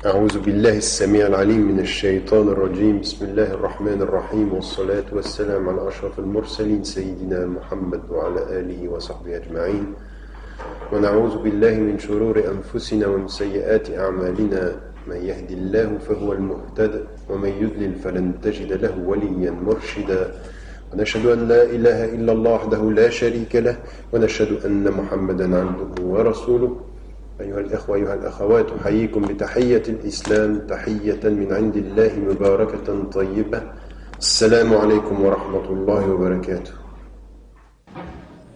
أعوذ بالله السميع العليم من الشيطان الرجيم بسم الله الرحمن الرحيم والصلاة والسلام على أشرف المرسلين سيدنا محمد وعلى آله وصحبه أجمعين ونعوذ بالله من شرور أنفسنا ومن سيئات أعمالنا من يهدي الله فهو المهتد ومن يضلل فلن تجد له وليا مرشدا ونشهد أن لا إله إلا الله وحده لا شريك له ونشهد أن محمدا عبده ورسوله أيها الإخوة أيها الأخوات أحييكم بتحية الإسلام تحية من عند الله مباركة طيبة السلام عليكم ورحمة الله وبركاته.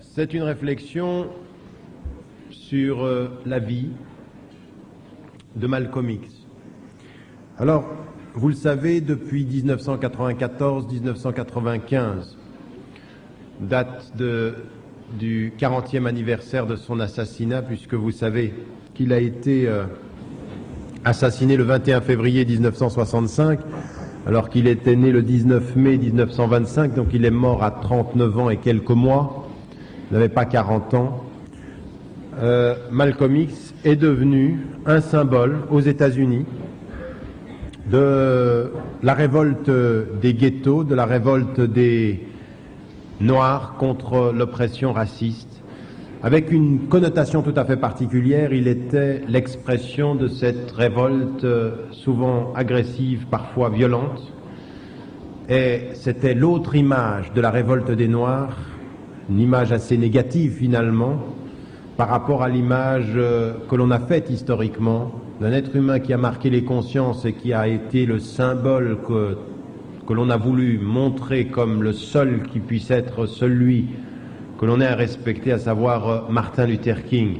C'est une réflexion sur la vie de Malcolm X. Alors, vous le savez, depuis 1994-1995, date du 40e anniversaire de son assassinat, puisque vous savez qu'il a été assassiné le 21 février 1965, alors qu'il était né le 19 mai 1925, donc il est mort à 39 ans et quelques mois, il n'avait pas 40 ans. Malcolm X est devenu un symbole aux États-Unis de la révolte des ghettos, de la révolte des Noirs contre l'oppression raciste. Avec une connotation tout à fait particulière, il était l'expression de cette révolte souvent agressive, parfois violente. Et c'était l'autre image de la révolte des Noirs, une image assez négative finalement, par rapport à l'image que l'on a faite historiquement d'un être humain qui a marqué les consciences et qui a été le symbole que l'on a voulu montrer comme le seul qui puisse être celui que l'on ait à respecter, à savoir Martin Luther King,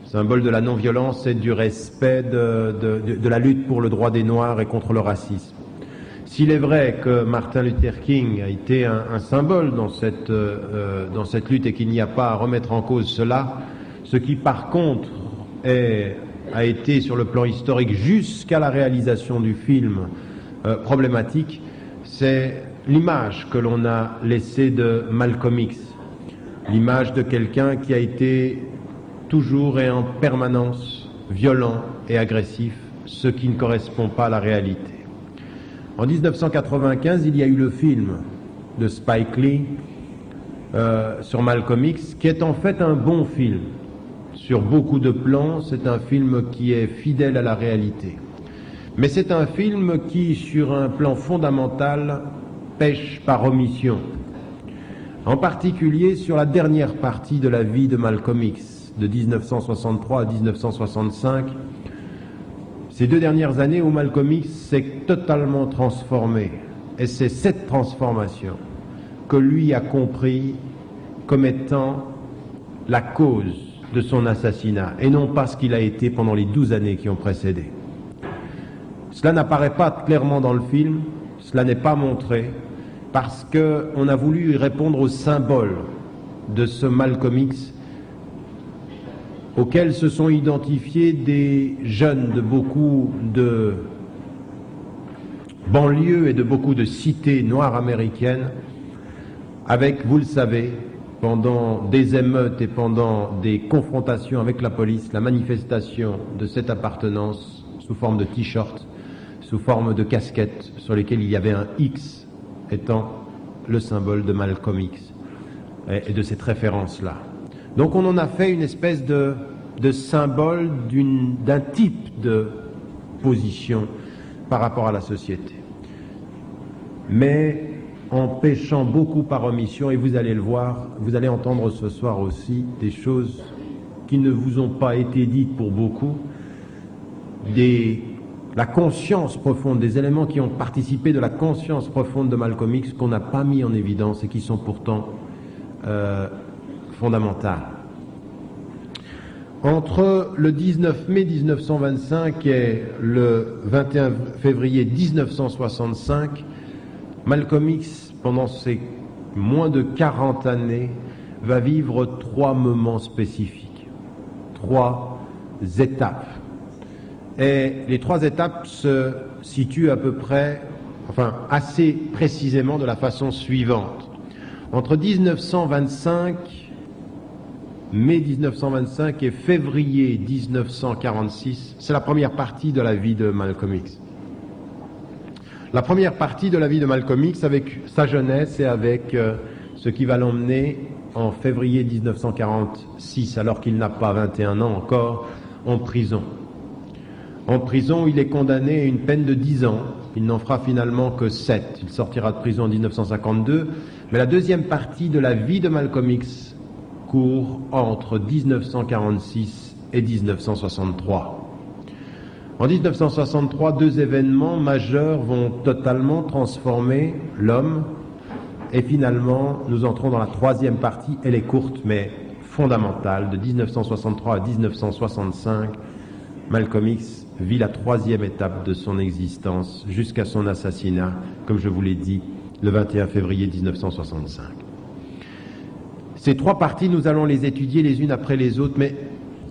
symbole de la non-violence et du respect de la lutte pour le droit des Noirs et contre le racisme. S'il est vrai que Martin Luther King a été un symbole dans cette lutte et qu'il n'y a pas à remettre en cause cela, ce qui par contre a été sur le plan historique jusqu'à la réalisation du film problématique, c'est l'image que l'on a laissée de Malcolm X, l'image de quelqu'un qui a été toujours et en permanence violent et agressif, ce qui ne correspond pas à la réalité. En 1995, il y a eu le film de Spike Lee sur Malcolm X, qui est en fait un bon film. Sur beaucoup de plans, c'est un film qui est fidèle à la réalité. Mais c'est un film qui, sur un plan fondamental, pêche par omission. En particulier sur la dernière partie de la vie de Malcolm X, de 1963 à 1965. Ces 2 dernières années où Malcolm X s'est totalement transformé. Et c'est cette transformation que lui a compris comme étant la cause de son assassinat, et non pas ce qu'il a été pendant les 12 années qui ont précédé. Cela n'apparaît pas clairement dans le film, cela n'est pas montré, parce qu'on a voulu répondre au symbole de ce Malcolm X auquel se sont identifiés des jeunes de beaucoup de banlieues et de beaucoup de cités noires américaines, avec, vous le savez, pendant des émeutes et pendant des confrontations avec la police, la manifestation de cette appartenance sous forme de t-shirt, sous forme de casquette sur lesquelles il y avait un X étant le symbole de Malcolm X et de cette référence-là. Donc on en a fait une espèce de symbole d'un type de position par rapport à la société. Mais en péchant beaucoup par omission, et vous allez le voir, vous allez entendre ce soir aussi des choses qui ne vous ont pas été dites pour beaucoup, la conscience profonde, des éléments qui ont participé de la conscience profonde de Malcolm X qu'on n'a pas mis en évidence et qui sont pourtant fondamentales. Entre le 19 mai 1925 et le 21 février 1965, Malcolm X, pendant ses moins de 40 années, va vivre 3 moments spécifiques, 3 étapes. Et les 3 étapes se situent à peu près, assez précisément de la façon suivante. Entre 1925 mai 1925 et février 1946. C'est la première partie de la vie de Malcolm X. La première partie de la vie de Malcolm X avec sa jeunesse et avec ce qui va l'emmener en février 1946, alors qu'il n'a pas 21 ans encore, en prison. En prison, il est condamné à une peine de 10 ans. Il n'en fera finalement que 7. Il sortira de prison en 1952. Mais la deuxième partie de la vie de Malcolm X court entre 1946 et 1963. En 1963, deux événements majeurs vont totalement transformer l'homme. Et finalement, nous entrons dans la troisième partie. Elle est courte, mais fondamentale. De 1963 à 1965, Malcolm X vit la troisième étape de son existence jusqu'à son assassinat, comme je vous l'ai dit, le 21 février 1965. Ces trois parties, nous allons les étudier les unes après les autres, mais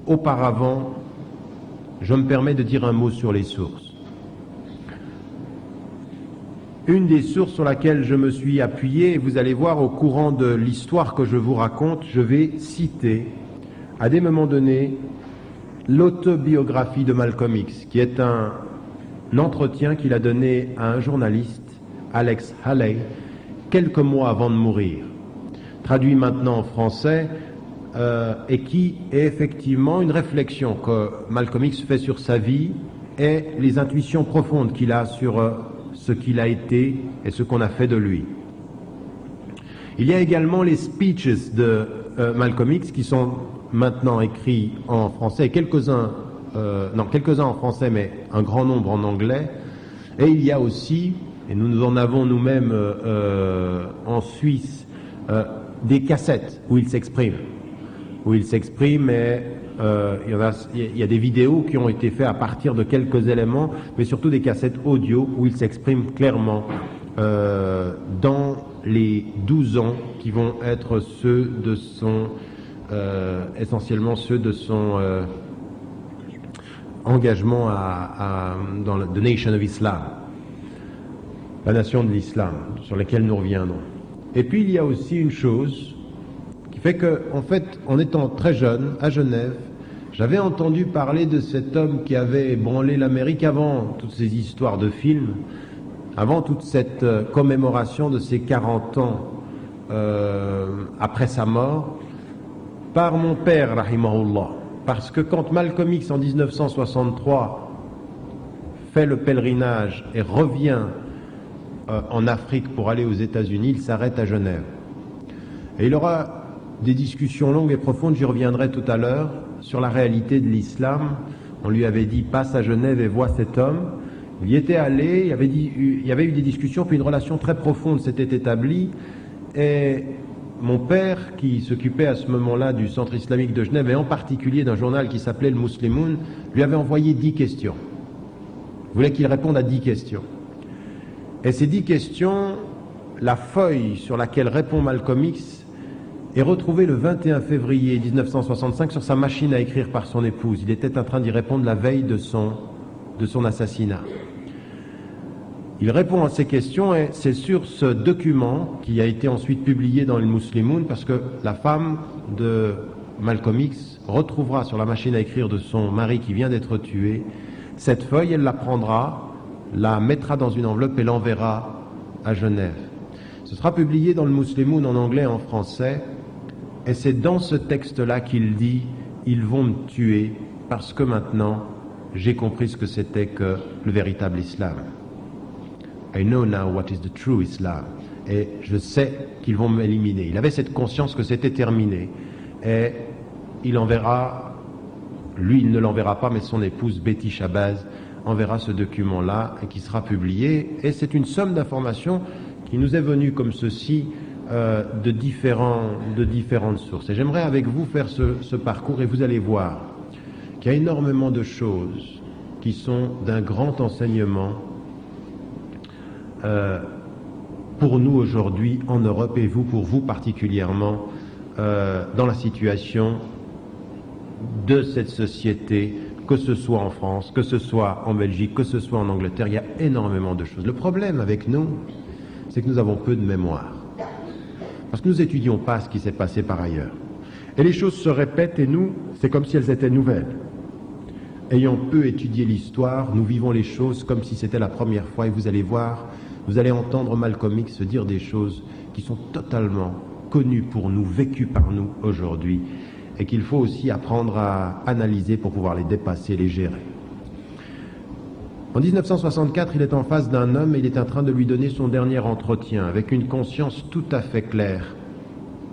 auparavant, je me permets de dire un mot sur les sources. Une des sources sur laquelle je me suis appuyé, et vous allez voir au courant de l'histoire que je vous raconte, je vais citer à des moments donnés l'autobiographie de Malcolm X, qui est un entretien qu'il a donné à un journaliste, Alex Haley, quelques mois avant de mourir, traduit maintenant en français, et qui est effectivement une réflexion que Malcolm X fait sur sa vie et les intuitions profondes qu'il a sur ce qu'il a été et ce qu'on a fait de lui. Il y a également les speeches de Malcolm X qui sont maintenant écrits en français, quelques-uns en français, mais un grand nombre en anglais. Et il y a aussi, et nous en avons nous-mêmes en Suisse, des cassettes où il s'exprime. Et il y a des vidéos qui ont été faites à partir de quelques éléments, mais surtout des cassettes audio où il s'exprime clairement dans les 12 ans qui vont être ceux de son essentiellement ceux de son engagement dans The Nation of Islam, la nation de l'islam, sur laquelle nous reviendrons. Et puis il y a aussi une chose qui fait que, en fait, en étant très jeune, à Genève, j'avais entendu parler de cet homme qui avait ébranlé l'Amérique avant toutes ces histoires de films, avant toute cette commémoration de ses 40 ans après sa mort, par mon père, rahimahullah. Parce que quand Malcolm X, en 1963, fait le pèlerinage et revient en Afrique pour aller aux États-Unis, il s'arrête à Genève. Et il aura des discussions longues et profondes, j'y reviendrai tout à l'heure, sur la réalité de l'islam. On lui avait dit, passe à Genève et vois cet homme. Il y était allé, il y avait eu des discussions, puis une relation très profonde s'était établie. Et mon père, qui s'occupait à ce moment-là du centre islamique de Genève, et en particulier d'un journal qui s'appelait Le Muslimoun, lui avait envoyé 10 questions. Il voulait qu'il réponde à 10 questions. Et ces 10 questions, la feuille sur laquelle répond Malcolm X est retrouvée le 21 février 1965 sur sa machine à écrire par son épouse. Il était en train d'y répondre la veille de son assassinat. Il répond à ces questions et c'est sur ce document qui a été ensuite publié dans le Muslimoun, parce que la femme de Malcolm X retrouvera sur la machine à écrire de son mari qui vient d'être tué cette feuille, elle la prendra, la mettra dans une enveloppe et l'enverra à Genève. Ce sera publié dans le Muslimoun en anglais et en français, et c'est dans ce texte-là qu'il dit « Ils vont me tuer parce que maintenant j'ai compris ce que c'était que le véritable islam. I know now what is the true Islam. Et je sais qu'ils vont m'éliminer. » Il avait cette conscience que c'était terminé. Et il enverra, lui il ne l'enverra pas, mais son épouse Betty Shabazz enverra ce document-là et qui sera publié. Et c'est une somme d'informations qui nous est venue comme ceci de différentes sources. Et j'aimerais avec vous faire ce parcours et vous allez voir qu'il y a énormément de choses qui sont d'un grand enseignement pour nous aujourd'hui en Europe et pour vous particulièrement dans la situation de cette société, que ce soit en France, que ce soit en Belgique, que ce soit en Angleterre. Il y a énormément de choses. Le problème avec nous, c'est que nous avons peu de mémoire. Parce que nous n'étudions pas ce qui s'est passé par ailleurs. Et les choses se répètent et nous, c'est comme si elles étaient nouvelles. Ayant peu étudié l'histoire, nous vivons les choses comme si c'était la première fois et vous allez voir, vous allez entendre Malcolm X se dire des choses qui sont totalement connues pour nous, vécues par nous aujourd'hui et qu'il faut aussi apprendre à analyser pour pouvoir les dépasser, les gérer. En 1964, il est en face d'un homme et il est en train de lui donner son dernier entretien avec une conscience tout à fait claire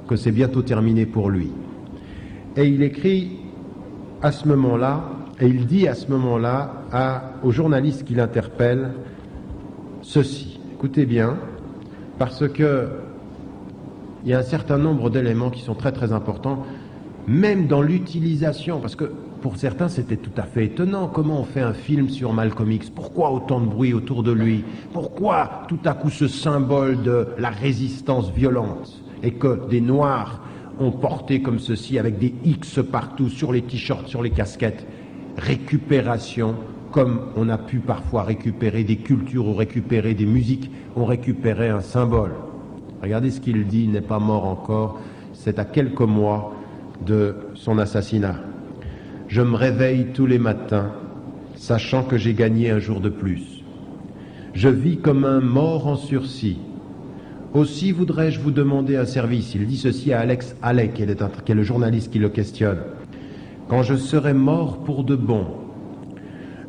que c'est bientôt terminé pour lui. Et il écrit à ce moment-là, et il dit à ce moment-là au journaliste qui l'interpelle ceci. Écoutez bien, parce que il y a un certain nombre d'éléments qui sont très très importants, même dans l'utilisation, parce que pour certains c'était tout à fait étonnant, comment on fait un film sur Malcolm X, pourquoi autant de bruit autour de lui, pourquoi tout à coup ce symbole de la résistance violente, et que des Noirs ont porté comme ceci avec des X partout, sur les t-shirts, sur les casquettes, récupération, comme on a pu parfois récupérer des cultures ou récupérer des musiques, on récupérait un symbole. Regardez ce qu'il dit, il n'est pas mort encore, c'est à quelques mois de son assassinat. Je me réveille tous les matins, sachant que j'ai gagné un jour de plus. Je vis comme un mort en sursis. Aussi voudrais-je vous demander un service. Il dit ceci à Alex Haley, qui est le journaliste qui le questionne. Quand je serai mort pour de bon,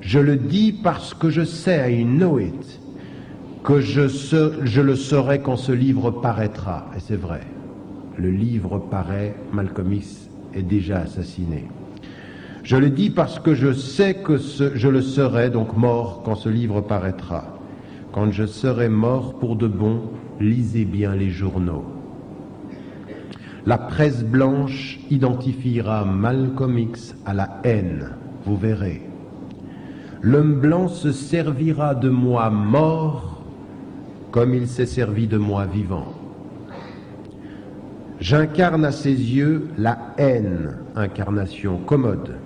je le dis parce que je sais, I know it, que je le saurai quand ce livre paraîtra. Et c'est vrai, le livre paraît, Malcolm X est déjà assassiné. Je le dis parce que je sais que je le serai donc mort quand ce livre paraîtra. Quand je serai mort pour de bon, lisez bien les journaux. La presse blanche identifiera Malcolm X à la haine, vous verrez. L'homme blanc se servira de moi mort comme il s'est servi de moi vivant. J'incarne à ses yeux la haine, incarnation commode,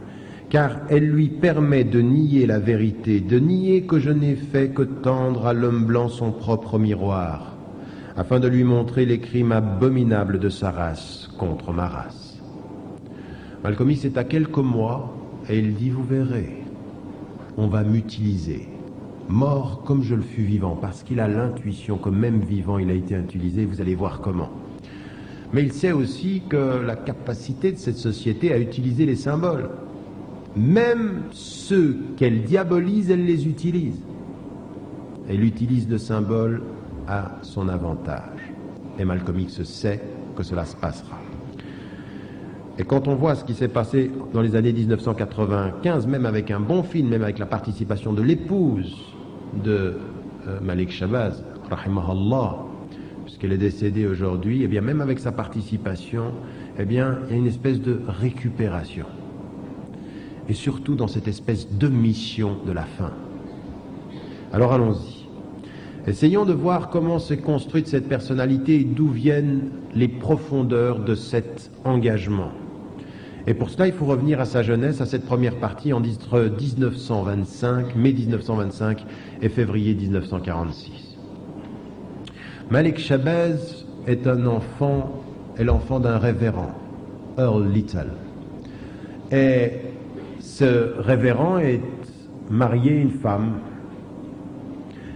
car elle lui permet de nier la vérité, de nier que je n'ai fait que tendre à l'homme blanc son propre miroir, afin de lui montrer les crimes abominables de sa race contre ma race. Malcolm X est à quelques mois, et il dit, vous verrez, on va m'utiliser, mort comme je le fus vivant, parce qu'il a l'intuition que même vivant il a été utilisé, vous allez voir comment. Mais il sait aussi que la capacité de cette société à utiliser les symboles, même ceux qu'elle diabolise, elle les utilise. Elle utilise le symbole à son avantage. Et Malcolm X sait que cela se passera. Et quand on voit ce qui s'est passé dans les années 1995, même avec un bon film, même avec la participation de l'épouse de Malik Shabazz, rahimahallah, puisqu'elle est décédée aujourd'hui, et bien même avec sa participation, eh bien il y a une espèce de récupération. Et surtout dans cette espèce de mission de la fin. Alors allons-y. Essayons de voir comment s'est construite cette personnalité et d'où viennent les profondeurs de cet engagement. Et pour cela, il faut revenir à sa jeunesse, à cette première partie entre 1925, mai 1925 et février 1946. Malik Shabazz est l'enfant d'un révérend, Earl Little. Et ce révérend est marié à une femme.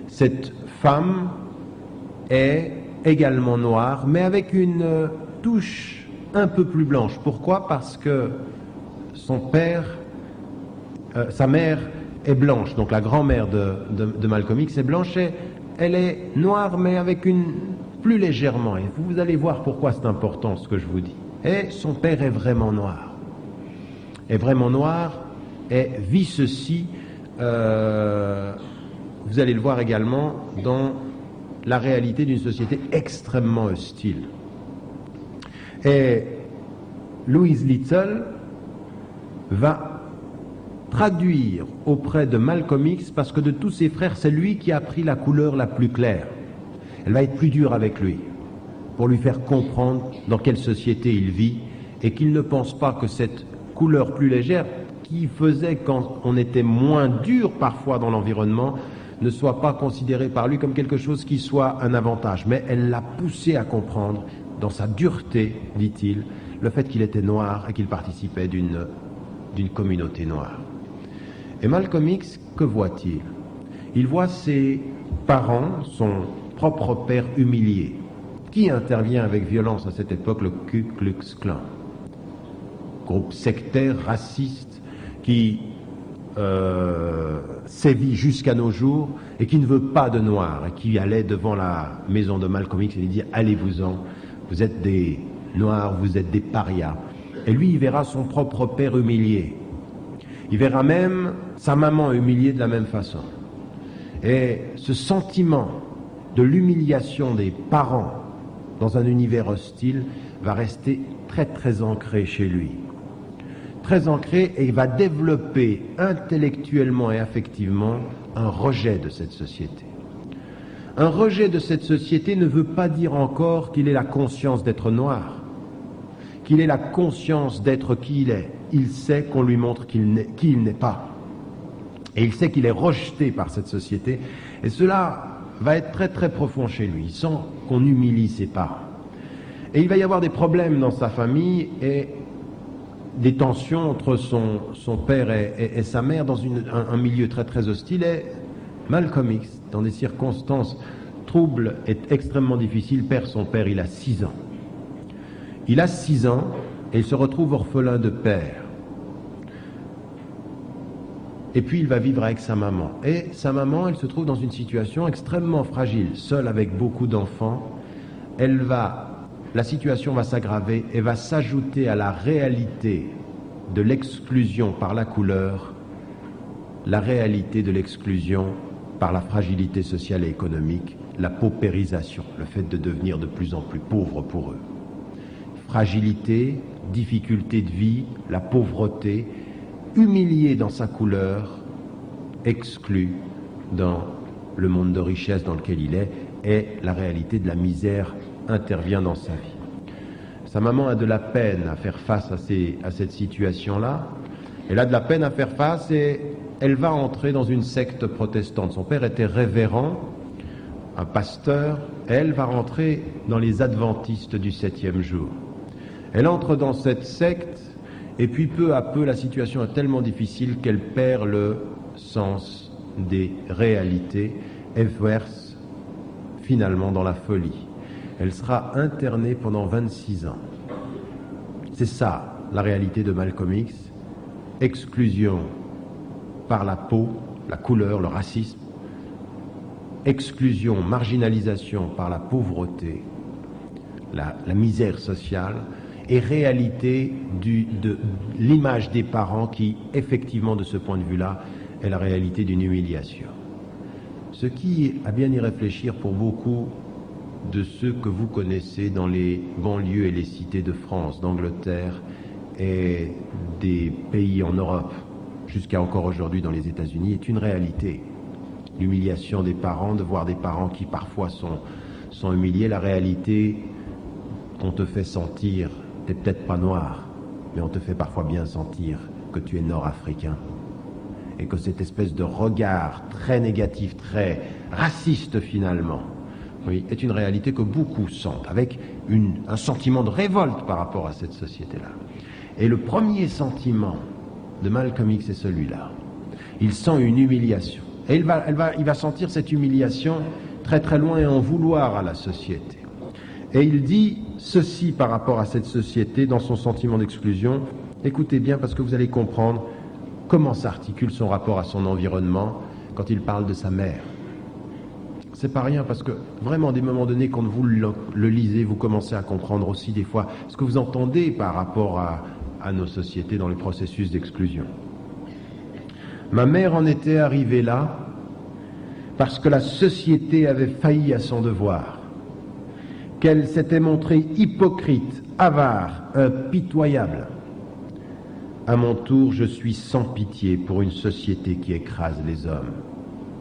Cette femme est également noire, mais avec une touche un peu plus blanche. Pourquoi? Parce que sa mère est blanche, donc la grand-mère de Malcolm X est blanche, et elle est noire, mais avec une plus légèrement. Et vous allez voir pourquoi c'est important ce que je vous dis. Et son père est vraiment noir. Est vraiment noir et vit ceci. Vous allez le voir également dans la réalité d'une société extrêmement hostile. Et Louise Little va traduire auprès de Malcolm X, parce que de tous ses frères, c'est lui qui a pris la couleur la plus claire. Elle va être plus dure avec lui, pour lui faire comprendre dans quelle société il vit, et qu'il ne pense pas que cette couleur plus légère, qui faisait quand on était moins dur parfois dans l'environnement, ne soit pas considérée par lui comme quelque chose qui soit un avantage. Mais elle l'a poussé à comprendre, dans sa dureté, dit-il, le fait qu'il était noir et qu'il participait d'une communauté noire. Et Malcolm X, que voit-il? Il voit ses parents, son propre père humilié. Qui intervient avec violence à cette époque? Le Ku Klux Klan. Groupe sectaire, raciste, qui sévit jusqu'à nos jours et qui ne veut pas de noirs, et qui allait devant la maison de Malcolm X et lui dit « Allez-vous-en, vous êtes des noirs, vous êtes des parias ». Et lui, il verra son propre père humilié. Il verra même sa maman humiliée de la même façon. Et ce sentiment de l'humiliation des parents dans un univers hostile va rester très très ancré chez lui. Très ancré, et il va développer intellectuellement et affectivement un rejet de cette société. Un rejet de cette société ne veut pas dire encore qu'il ait la conscience d'être noir, qu'il ait la conscience d'être qui il est. Il sait qu'on lui montre qui il n'est pas. Et il sait qu'il est rejeté par cette société. Et cela va être très très profond chez lui. Il sent qu'on humilie ses parents. Et il va y avoir des problèmes dans sa famille et des tensions entre son père et sa mère dans un milieu très très hostile. Et Malcolm X, dans des circonstances troubles et extrêmement difficiles, perd son père. Il a 6 ans. Il a 6 ans et il se retrouve orphelin de père. Et puis il va vivre avec sa maman. Et sa maman, elle se trouve dans une situation extrêmement fragile, seule avec beaucoup d'enfants. La situation va s'aggraver et va s'ajouter à la réalité de l'exclusion par la couleur, la réalité de l'exclusion par la fragilité sociale et économique, la paupérisation, le fait de devenir de plus en plus pauvre pour eux. Fragilité, difficulté de vie, la pauvreté, humilié dans sa couleur, exclu dans le monde de richesse dans lequel il est, et la réalité de la misère intervient dans sa vie. Sa maman a de la peine à faire face à cette situation-là. Elle a de la peine à faire face et elle va entrer dans une secte protestante. Son père était révérend, un pasteur. Elle va rentrer dans les adventistes du 7e jour. Elle entre dans cette secte et puis peu à peu la situation est tellement difficile qu'elle perd le sens des réalités et verse finalement dans la folie. Elle sera internée pendant 26 ans. C'est ça, la réalité de Malcolm X. Exclusion par la peau, la couleur, le racisme. Exclusion, marginalisation par la pauvreté, la misère sociale. Et réalité de l'image des parents qui, effectivement, de ce point de vue-là, est la réalité d'une humiliation. Ce qui, à bien y réfléchir pour beaucoup de ceux que vous connaissez dans les banlieues et les cités de France, d'Angleterre et des pays en Europe, jusqu'à encore aujourd'hui dans les États-Unis, est une réalité. L'humiliation des parents, de voir des parents qui parfois sont humiliés, la réalité qu'on te fait sentir, t'es peut-être pas noir, mais on te fait parfois bien sentir que tu es nord-africain. Et que cette espèce de regard très négatif, très raciste finalement, oui, est une réalité que beaucoup sentent, avec un sentiment de révolte par rapport à cette société-là. Et le premier sentiment de Malcolm X est celui-là. Il sent une humiliation. Et il va sentir cette humiliation très très loin et en vouloir à la société. Et il dit ceci par rapport à cette société dans son sentiment d'exclusion. Écoutez bien parce que vous allez comprendre comment s'articule son rapport à son environnement quand il parle de sa mère. C'est pas rien parce que vraiment, des moments donnés, quand vous le lisez, vous commencez à comprendre aussi des fois ce que vous entendez par rapport à nos sociétés dans les processus d'exclusion. Ma mère en était arrivée là parce que la société avait failli à son devoir, qu'elle s'était montrée hypocrite, avare, impitoyable. À mon tour, je suis sans pitié pour une société qui écrase les hommes.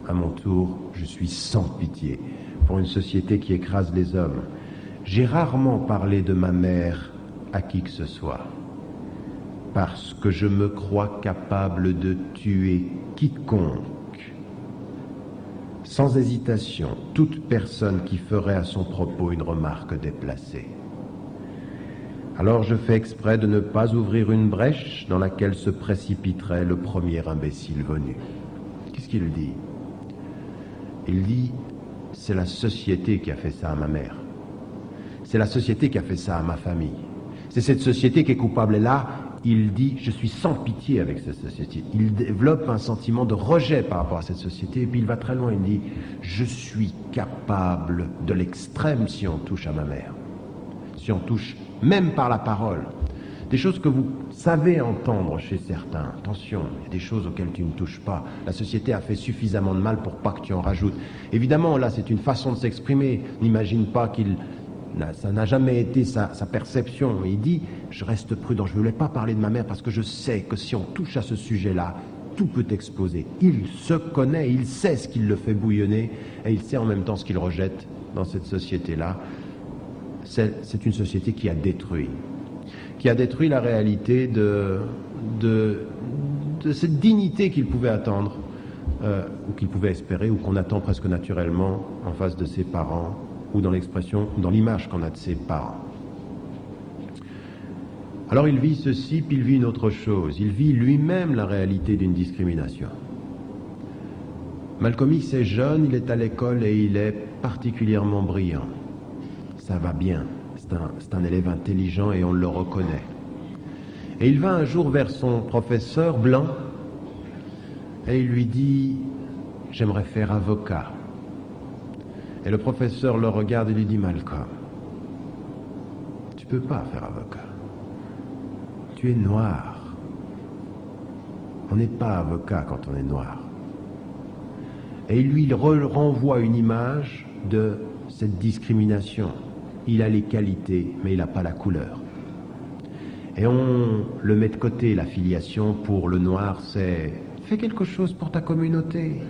À mon tour, je suis sans pitié pour une société qui écrase les hommes. J'ai rarement parlé de ma mère à qui que ce soit, parce que je me crois capable de tuer quiconque, sans hésitation, toute personne qui ferait à son propos une remarque déplacée. Alors je fais exprès de ne pas ouvrir une brèche dans laquelle se précipiterait le premier imbécile venu. Qu'est-ce qu'il dit? Il dit, c'est la société qui a fait ça à ma mère. C'est la société qui a fait ça à ma famille. C'est cette société qui est coupable. Et là, il dit, je suis sans pitié avec cette société. Il développe un sentiment de rejet par rapport à cette société. Et puis il va très loin, il dit, je suis capable de l'extrême si on touche à ma mère. Si on touche même par la parole. Des choses que vous savez entendre chez certains. Attention, il y a des choses auxquelles tu ne touches pas. La société a fait suffisamment de mal pour pas que tu en rajoutes. Évidemment, là, c'est une façon de s'exprimer. N'imagine pas ça n'a jamais été sa perception. Il dit, je reste prudent, je ne voulais pas parler de ma mère parce que je sais que si on touche à ce sujet-là, tout peut exploser. Il se connaît, il sait ce qui le fait bouillonner et il sait en même temps ce qu'il rejette dans cette société-là. C'est une société qui a détruit la réalité de cette dignité qu'il pouvait attendre, ou qu'il pouvait espérer, ou qu'on attend presque naturellement en face de ses parents, ou dans l'expression, dans l'image qu'on a de ses parents. Alors il vit ceci, puis il vit une autre chose. Il vit lui-même la réalité d'une discrimination. Malcolm X est jeune, il est à l'école et il est particulièrement brillant. Ça va bien, c'est un élève intelligent et on le reconnaît. Et il va un jour vers son professeur blanc et il lui dit « J'aimerais faire avocat ». Et le professeur le regarde et lui dit « Malcolm, tu peux pas faire avocat. Tu es noir. On n'est pas avocat quand on est noir. » Et il lui renvoie une image de cette discrimination. Il a les qualités, mais il n'a pas la couleur. Et on le met de côté, la filiation pour le noir, c'est « fais quelque chose pour ta communauté.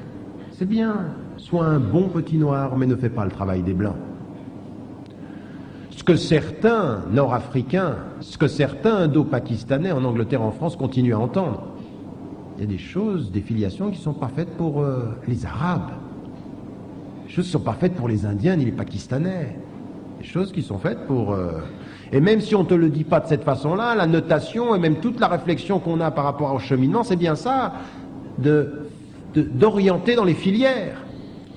C'est bien, sois un bon petit noir, mais ne fais pas le travail des blancs. » Ce que certains nord-africains, ce que certains indo-pakistanais en Angleterre, en France, continuent à entendre. Il y a des choses, des filiations qui ne sont pas faites pour les Arabes. Des choses qui ne sont pas faites pour les Indiens ni les Pakistanais. Des choses qui sont faites pour... Et même si on ne te le dit pas de cette façon-là, la notation et même toute la réflexion qu'on a par rapport au cheminement, c'est bien ça, d'orienter dans les filières.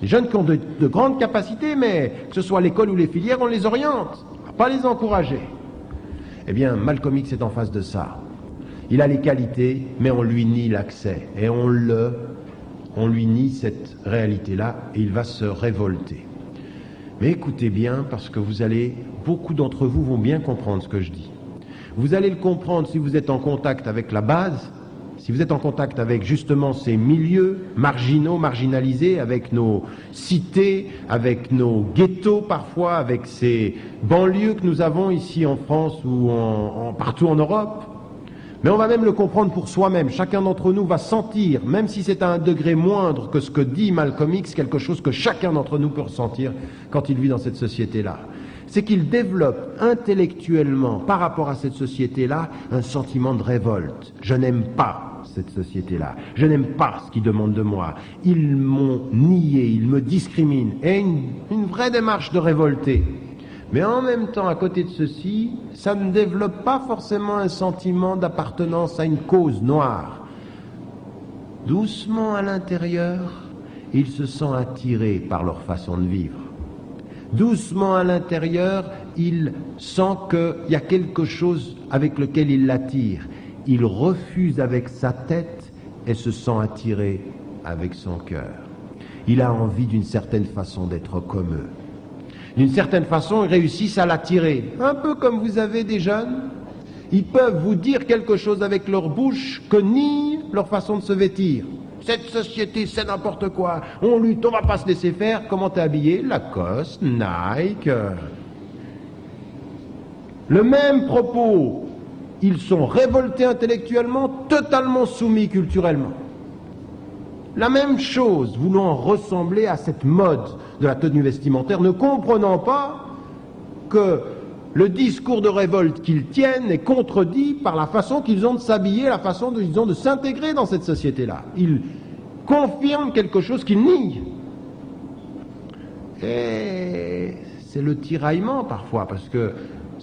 Les jeunes qui ont de grandes capacités, mais que ce soit l'école ou les filières, on les oriente. On ne va pas les encourager. Eh bien, Malcolm X est en face de ça. Il a les qualités, mais on lui nie l'accès. Et on lui nie cette réalité-là, et il va se révolter. Mais écoutez bien, parce que beaucoup d'entre vous vont bien comprendre ce que je dis. Vous allez le comprendre si vous êtes en contact avec la base, si vous êtes en contact avec justement ces milieux marginaux, marginalisés, avec nos cités, avec nos ghettos parfois, avec ces banlieues que nous avons ici en France ou partout en Europe. Mais on va même le comprendre pour soi-même. Chacun d'entre nous va sentir, même si c'est à un degré moindre que ce que dit Malcolm X, quelque chose que chacun d'entre nous peut ressentir quand il vit dans cette société-là. C'est qu'il développe intellectuellement, par rapport à cette société-là, un sentiment de révolte. Je n'aime pas cette société-là. Je n'aime pas ce qu'ils demandent de moi. Ils m'ont nié, ils me discriminent. Et une vraie démarche de révolté. Mais en même temps, à côté de ceci, ça ne développe pas forcément un sentiment d'appartenance à une cause noire. Doucement à l'intérieur, il se sent attiré par leur façon de vivre. Doucement à l'intérieur, il sent qu'il y a quelque chose avec lequel il l'attire. Il refuse avec sa tête et se sent attiré avec son cœur. Il a envie d'une certaine façon d'être comme eux. D'une certaine façon, ils réussissent à l'attirer. Un peu comme vous avez des jeunes, ils peuvent vous dire quelque chose avec leur bouche que nie leur façon de se vêtir. Cette société, c'est n'importe quoi. On lutte, on va pas se laisser faire. Comment t'es habillé? Lacoste, Nike. Le même propos. Ils sont révoltés intellectuellement, totalement soumis culturellement. La même chose, voulant ressembler à cette mode de la tenue vestimentaire, ne comprenant pas que le discours de révolte qu'ils tiennent est contredit par la façon qu'ils ont de s'habiller, la façon dont ils ont de s'intégrer dans cette société-là. Ils confirment quelque chose qu'ils nient. Et c'est le tiraillement parfois, parce que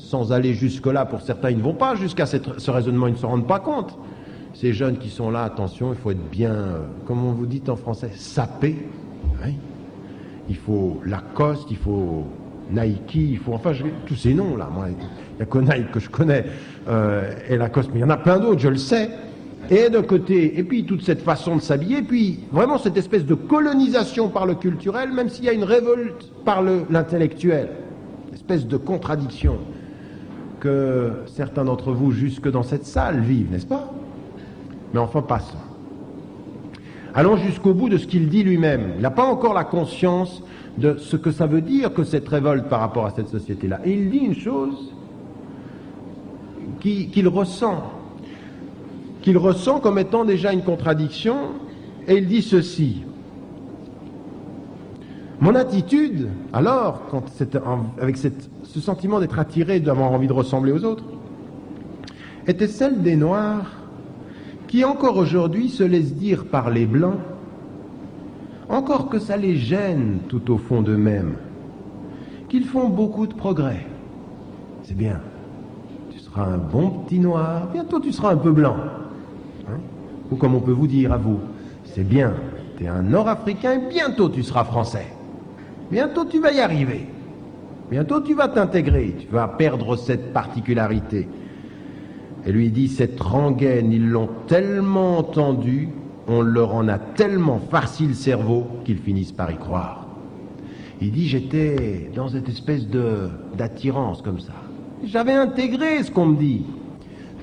sans aller jusque-là, pour certains, ils ne vont pas jusqu'à ce raisonnement, ils ne se rendent pas compte. Ces jeunes qui sont là, attention, il faut être bien, comme on vous dit en français, sapé. Oui. Il faut Lacoste, il faut Nike, il faut, enfin, tous ces noms là, moi, il n'y a que Nike que je connais, et Lacoste, mais il y en a plein d'autres, je le sais. Et d'un côté, et puis toute cette façon de s'habiller, puis vraiment cette espèce de colonisation par le culturel, même s'il y a une révolte par l'intellectuel, espèce de contradiction que certains d'entre vous, jusque dans cette salle, vivent, n'est-ce pas? Mais enfin, passons. Allons jusqu'au bout de ce qu'il dit lui-même. Il n'a pas encore la conscience de ce que ça veut dire que cette révolte par rapport à cette société-là. Et il dit une chose qu'il ressent comme étant déjà une contradiction, et il dit ceci. Mon attitude, alors, avec ce sentiment d'être attiré, d'avoir envie de ressembler aux autres, était celle des Noirs qui encore aujourd'hui se laissent dire par les Blancs, encore que ça les gêne tout au fond d'eux-mêmes, qu'ils font beaucoup de progrès. C'est bien, tu seras un bon petit Noir, bientôt tu seras un peu blanc. Hein? Ou comme on peut vous dire à vous, c'est bien, tu es un Nord-Africain, bientôt tu seras français. Bientôt tu vas y arriver. Bientôt tu vas t'intégrer, tu vas perdre cette particularité. Et lui dit, cette rengaine, ils l'ont tellement entendu, on leur en a tellement farci le cerveau qu'ils finissent par y croire. Il dit, j'étais dans cette espèce d'attirance comme ça. J'avais intégré ce qu'on me dit.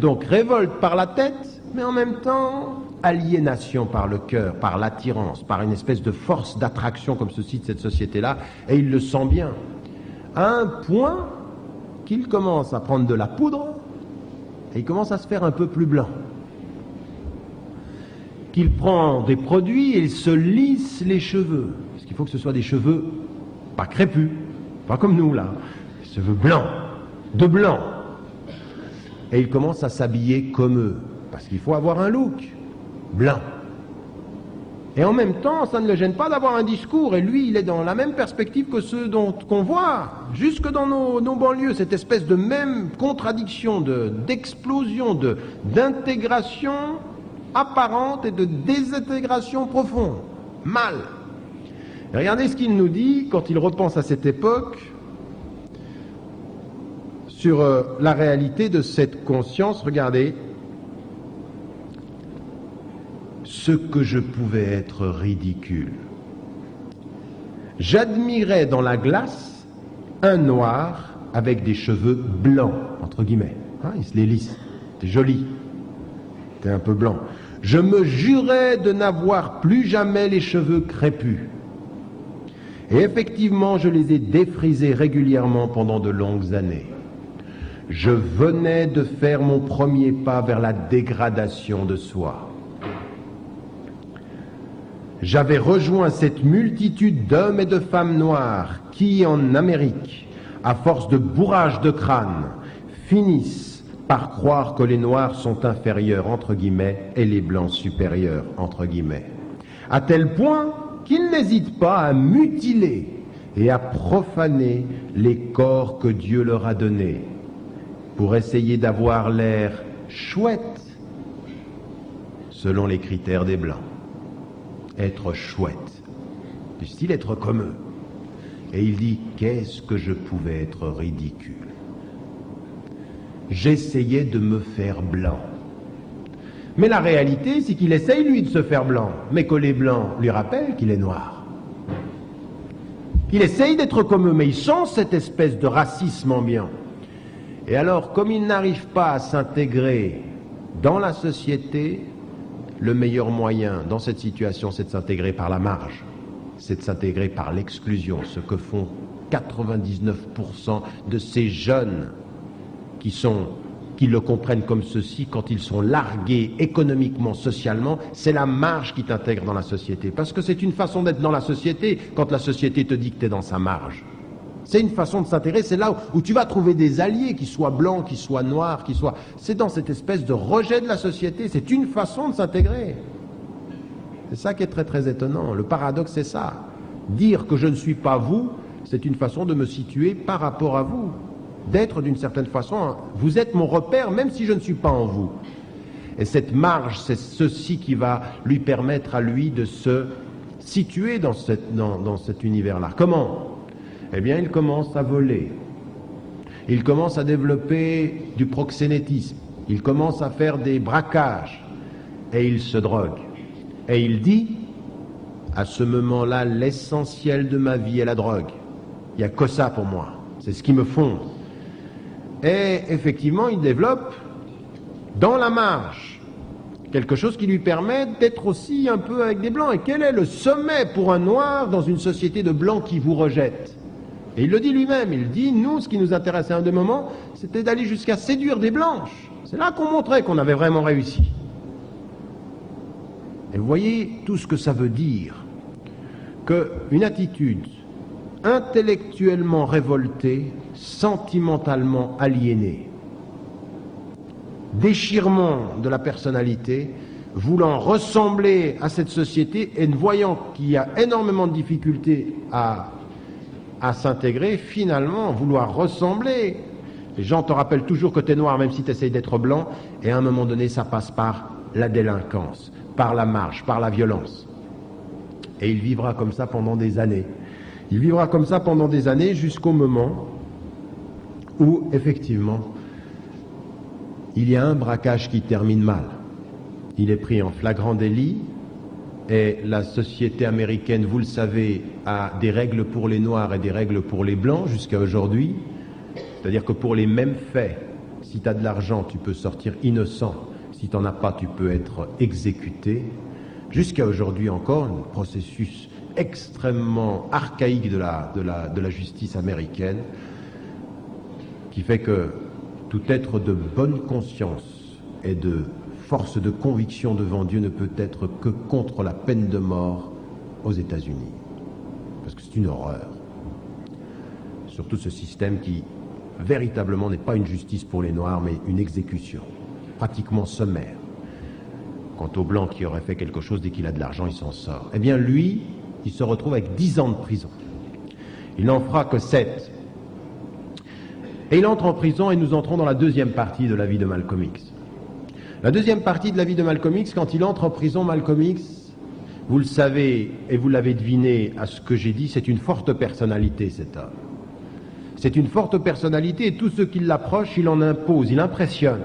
Donc révolte par la tête, mais en même temps aliénation par le cœur, par l'attirance, par une espèce de force d'attraction comme ceci de cette société-là, et il le sent bien. À un point qu'il commence à prendre de la poudre, et il commence à se faire un peu plus blanc. Qu'il prend des produits et il se lisse les cheveux. Parce qu'il faut que ce soit des cheveux pas crépus, pas comme nous là, des cheveux blancs, de blanc. Et il commence à s'habiller comme eux, parce qu'il faut avoir un look blanc. Et en même temps, ça ne le gêne pas d'avoir un discours, et lui, il est dans la même perspective que ceux qu'on voit, jusque dans nos banlieues, cette espèce de même contradiction, d'explosion, d'intégration apparente et de désintégration profonde. Mal. Et regardez ce qu'il nous dit quand il repense à cette époque, sur la réalité de cette conscience. Regardez. Ce que je pouvais être ridicule. J'admirais dans la glace un noir avec des cheveux blancs, entre guillemets. Hein, il se les lisse. T'es joli. T'es un peu blanc. Je me jurais de n'avoir plus jamais les cheveux crépus. Et effectivement, je les ai défrisés régulièrement pendant de longues années. Je venais de faire mon premier pas vers la dégradation de soi. J'avais rejoint cette multitude d'hommes et de femmes noirs qui, en Amérique, à force de bourrage de crâne, finissent par croire que les noirs sont inférieurs, entre guillemets, et les blancs supérieurs, entre guillemets. À tel point qu'ils n'hésitent pas à mutiler et à profaner les corps que Dieu leur a donnés pour essayer d'avoir l'air chouette selon les critères des blancs. Être chouette, du style être comme eux. Et il dit, qu'est-ce que je pouvais être ridicule. J'essayais de me faire blanc. Mais la réalité, c'est qu'il essaye, lui, de se faire blanc, mais que les blancs lui rappellent qu'il est noir. Il essaye d'être comme eux, mais il sent cette espèce de racisme ambiant. Et alors, comme il n'arrive pas à s'intégrer dans la société, le meilleur moyen dans cette situation, c'est de s'intégrer par la marge, c'est de s'intégrer par l'exclusion, ce que font 99% de ces jeunes qui le comprennent comme ceci, quand ils sont largués économiquement, socialement, c'est la marge qui t'intègre dans la société. Parce que c'est une façon d'être dans la société quand la société te dit que tu es dans sa marge. C'est une façon de s'intégrer, c'est là où tu vas trouver des alliés, qui soient blancs, qui soient noirs, qui soient... C'est dans cette espèce de rejet de la société, c'est une façon de s'intégrer. C'est ça qui est très très étonnant. Le paradoxe, c'est ça. Dire que je ne suis pas vous, c'est une façon de me situer par rapport à vous. d'être d'une certaine façon, vous êtes mon repère même si je ne suis pas en vous. Et cette marge, c'est ceci qui va lui permettre à lui de se situé dans cet univers-là. Comment? Eh bien, il commence à voler. Il commence à développer du proxénétisme. Il commence à faire des braquages. Et il se drogue. Et il dit, à ce moment-là, l'essentiel de ma vie est la drogue. Il n'y a que ça pour moi. C'est ce qui me fonde. Et effectivement, il développe dans la marge quelque chose qui lui permet d'être aussi un peu avec des blancs. Et quel est le sommet pour un noir dans une société de blancs qui vous rejette? Et il le dit lui-même, il dit, nous, ce qui nous intéressait à un moment, c'était d'aller jusqu'à séduire des blanches. C'est là qu'on montrait qu'on avait vraiment réussi. Et vous voyez tout ce que ça veut dire, qu'une attitude intellectuellement révoltée, sentimentalement aliénée, déchirement de la personnalité, voulant ressembler à cette société et ne voyant qu'il y a énormément de difficultés à s'intégrer, finalement, vouloir ressembler. Les gens te rappellent toujours que tu es noir, même si tu essayes d'être blanc, et à un moment donné, ça passe par la délinquance, par la marge, par la violence. Et il vivra comme ça pendant des années. Il vivra comme ça pendant des années jusqu'au moment où, effectivement, il y a un braquage qui termine mal. Il est pris en flagrant délit et la société américaine, vous le savez, a des règles pour les Noirs et des règles pour les Blancs jusqu'à aujourd'hui. C'est-à-dire que pour les mêmes faits, si tu as de l'argent, tu peux sortir innocent. Si tu n'en as pas, tu peux être exécuté. Jusqu'à aujourd'hui encore, un processus extrêmement archaïque de la justice américaine qui fait que tout être de bonne conscience et de force de conviction devant Dieu ne peut être que contre la peine de mort aux États-Unis. Parce que c'est une horreur. Surtout ce système qui, véritablement, n'est pas une justice pour les Noirs, mais une exécution, pratiquement sommaire. Quant au Blanc qui aurait fait quelque chose, dès qu'il a de l'argent, il s'en sort. Eh bien, lui, il se retrouve avec 10 ans de prison. Il n'en fera que 7. Et il entre en prison et nous entrons dans la deuxième partie de la vie de Malcolm X. La deuxième partie de la vie de Malcolm X, quand il entre en prison, Malcolm X, vous le savez et vous l'avez deviné à ce que j'ai dit, c'est une forte personnalité cet homme. C'est une forte personnalité et tous ceux qui l'approchent, il en impose, il impressionne.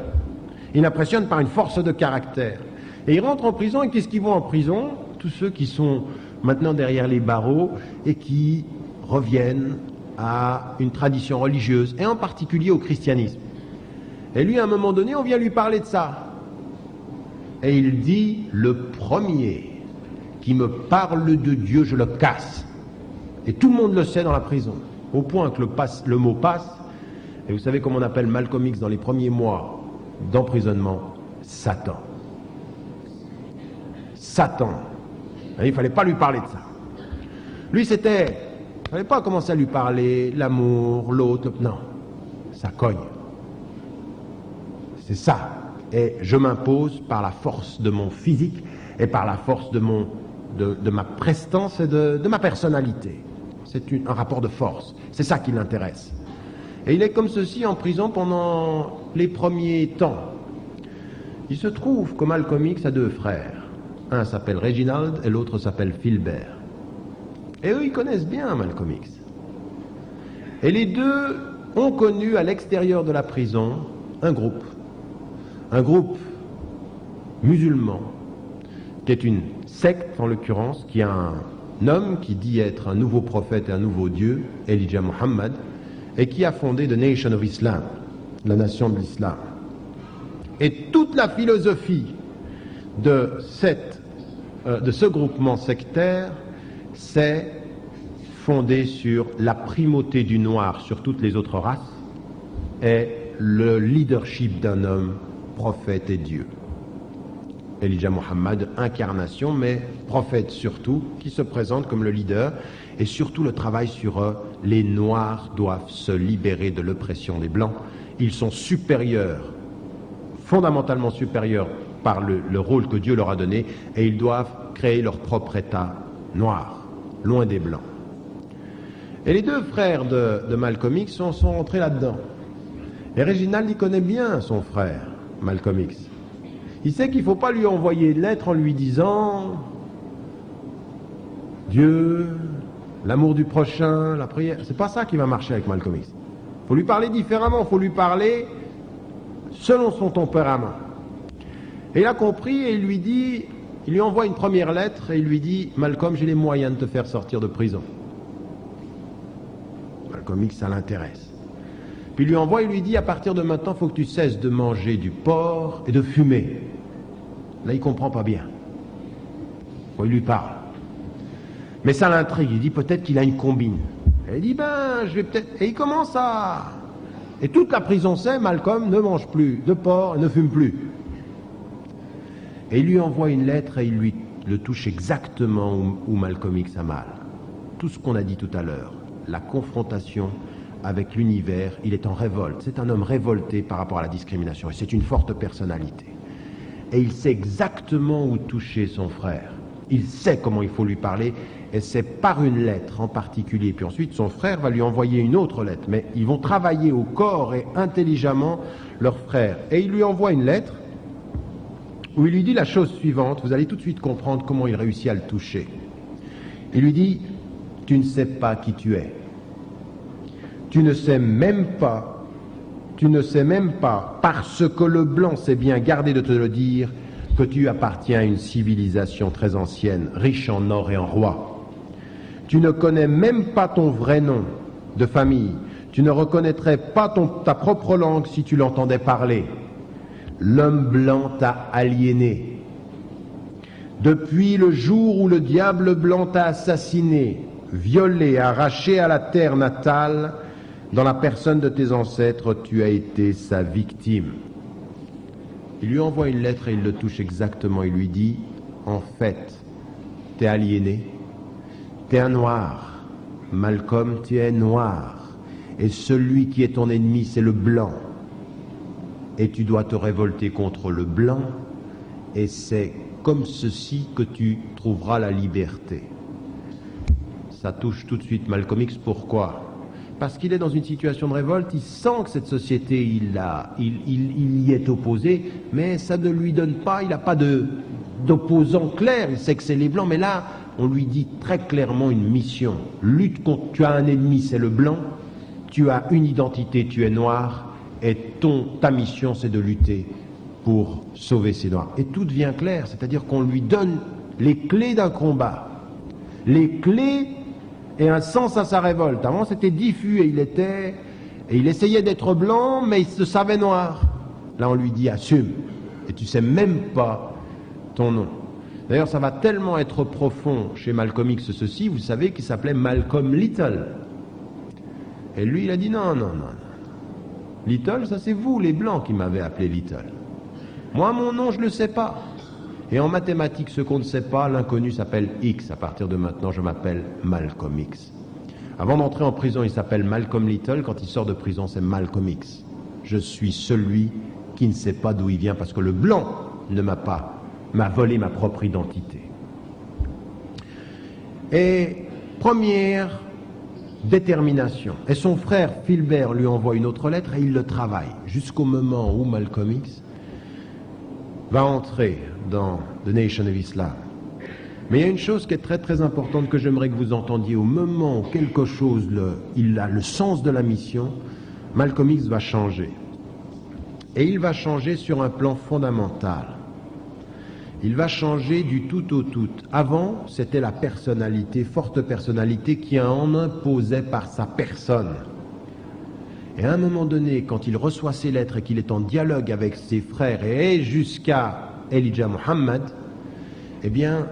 Il impressionne par une force de caractère. Et il rentre en prison et qu'est-ce qu'ils vont en prison? Tous ceux qui sont maintenant derrière les barreaux et qui reviennent à une tradition religieuse, et en particulier au christianisme. Et lui, à un moment donné, on vient lui parler de ça. Et il dit, le premier qui me parle de Dieu, je le casse. Et tout le monde le sait dans la prison, au point que le mot passe, et vous savez comment on appelle Malcolm X dans les premiers mois d'emprisonnement? Satan. Satan. Et il ne fallait pas lui parler de ça. Lui, c'était... Il ne fallait pas commencer à lui parler l'amour, l'autre, non. Ça cogne. C'est ça. Et je m'impose par la force de mon physique et par la force de ma prestance et de ma personnalité. C'est un rapport de force. C'est ça qui l'intéresse. Et il est comme ceci en prison pendant les premiers temps. Il se trouve que Malcolm X a 2 frères. Un s'appelle Reginald et l'autre s'appelle Philbert. Et eux, ils connaissent bien Malcolm X. Et les deux ont connu à l'extérieur de la prison un groupe musulman, qui est une secte en l'occurrence, qui a un homme qui dit être un nouveau prophète et un nouveau Dieu, Elijah Muhammad, et qui a fondé The Nation of Islam, la nation de l'islam. Et toute la philosophie de ce groupement sectaire, c'est fondé sur la primauté du noir sur toutes les autres races et le leadership d'un homme, prophète et Dieu. Elijah Muhammad, incarnation, mais prophète surtout, qui se présente comme le leader, et surtout le travail sur les noirs doivent se libérer de l'oppression des blancs. Ils sont supérieurs, fondamentalement supérieurs par le rôle que Dieu leur a donné, et ils doivent créer leur propre État noir, loin des blancs. Et les 2 frères de Malcolm X sont rentrés là-dedans. Et Reginald, il connaît bien son frère, Malcolm X. Il sait qu'il ne faut pas lui envoyer une lettre en lui disant Dieu, l'amour du prochain, la prière. C'est pas ça qui va marcher avec Malcolm X. Il faut lui parler différemment, il faut lui parler selon son tempérament. Et il a compris et il lui envoie une première lettre et il lui dit Malcolm, j'ai les moyens de te faire sortir de prison. Malcolm X, ça l'intéresse. Puis il lui envoie, il lui dit à partir de maintenant, il faut que tu cesses de manger du porc et de fumer. Là, il ne comprend pas bien. Bon, il lui parle. Mais ça l'intrigue, il dit peut-être qu'il a une combine. Et il dit je vais peut-être. Et il commence à. Et toute la prison sait, Malcolm ne mange plus de porc et ne fume plus. Et il lui envoie une lettre et il lui le touche exactement où Malcolm X a mal. Tout ce qu'on a dit tout à l'heure, la confrontation avec l'univers, il est en révolte. C'est un homme révolté par rapport à la discrimination et c'est une forte personnalité. Et il sait exactement où toucher son frère. Il sait comment il faut lui parler et c'est par une lettre en particulier. Puis ensuite, son frère va lui envoyer une autre lettre. Mais ils vont travailler au corps et intelligemment leur frère. Et il lui envoie une lettre où il lui dit la chose suivante. Vous allez tout de suite comprendre comment il réussit à le toucher. Il lui dit « Tu ne sais pas qui tu es. Tu ne sais même pas, parce que le blanc s'est bien gardé de te le dire, que tu appartiens à une civilisation très ancienne, riche en or et en roi. Tu ne connais même pas ton vrai nom de famille. Tu ne reconnaîtrais pas ta propre langue si tu l'entendais parler. L'homme blanc t'a aliéné. Depuis le jour où le diable blanc t'a assassiné, violé, arraché à la terre natale, dans la personne de tes ancêtres, tu as été sa victime. » Il lui envoie une lettre et il le touche exactement. Il lui dit, en fait, t'es aliéné, t'es un noir. Malcolm, tu es noir. Et celui qui est ton ennemi, c'est le blanc. Et tu dois te révolter contre le blanc. Et c'est comme ceci que tu trouveras la liberté. Ça touche tout de suite Malcolm X. Pourquoi ? Parce qu'il est dans une situation de révolte, il sent que cette société, il y est opposé, mais ça ne lui donne pas, il n'a pas d'opposant clair, il sait que c'est les Blancs, mais là, on lui dit très clairement une mission. Lutte contre, tu as un ennemi, c'est le blanc, tu as une identité, tu es noir, et ta mission, c'est de lutter pour sauver ces noirs. Et tout devient clair, c'est-à-dire qu'on lui donne les clés d'un combat, les clés et un sens à sa révolte. Avant, c'était diffus et il essayait d'être blanc, mais il se savait noir. Là, on lui dit assume, et tu sais même pas ton nom. D'ailleurs, ça va tellement être profond chez Malcolm X ceci, vous savez, qu'il s'appelait Malcolm Little. Et lui, il a dit non. Little, ça c'est vous, les blancs, qui m'avez appelé Little. Moi, mon nom, je le sais pas. Et en mathématiques, ce qu'on ne sait pas, l'inconnu s'appelle X. À partir de maintenant, je m'appelle Malcolm X. Avant d'entrer en prison, il s'appelle Malcolm Little. Quand il sort de prison, c'est Malcolm X. Je suis celui qui ne sait pas d'où il vient parce que le blanc m'a volé ma propre identité. Et première détermination. Et son frère Philbert lui envoie une autre lettre et il le travaille jusqu'au moment où Malcolm X va entrer dans The Nation of Islam. Mais il y a une chose qui est très très importante que j'aimerais que vous entendiez. Au moment où quelque chose, il a le sens de la mission, Malcolm X va changer. Et il va changer sur un plan fondamental. Il va changer du tout au tout. Avant, c'était la personnalité, forte personnalité qui en imposait par sa personne. Et à un moment donné, quand il reçoit ces lettres et qu'il est en dialogue avec ses frères et jusqu'à Elijah Muhammad, eh bien,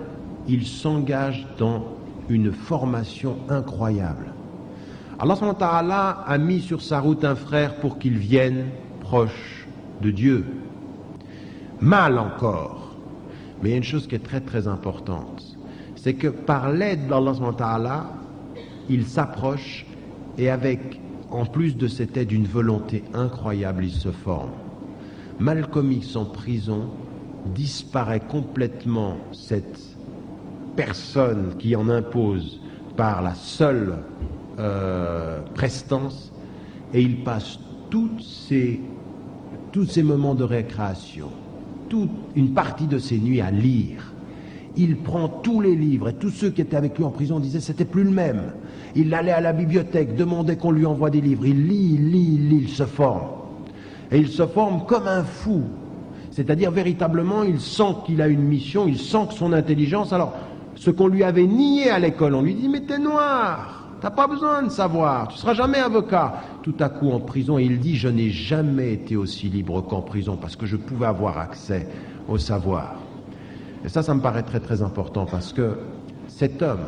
il s'engage dans une formation incroyable. Allah subhanahu wa ta'ala a mis sur sa route un frère pour qu'il vienne proche de Dieu. Mal encore. Mais il y a une chose qui est très très importante. C'est que par l'aide d'Allah subhanahu wa ta'ala, il s'approche et avec, en plus de cette aide, une volonté incroyable, il se forme. Malcolm X en prison disparaît complètement cette personne qui en impose par la seule prestance et il passe tous ces moments de récréation, toute une partie de ses nuits à lire. Il prend tous les livres et tous ceux qui étaient avec lui en prison disaient que c'était plus le même. Il allait à la bibliothèque, demandait qu'on lui envoie des livres. Il lit, il se forme. Et il se forme comme un fou. C'est-à-dire véritablement, il sent qu'il a une mission, il sent que son intelligence... Alors, ce qu'on lui avait nié à l'école, on lui dit « Mais t'es noir, t'as pas besoin de savoir, tu seras jamais avocat. » Tout à coup, en prison, il dit « Je n'ai jamais été aussi libre qu'en prison parce que je pouvais avoir accès au savoir. » Et ça me paraît très très important parce que cet homme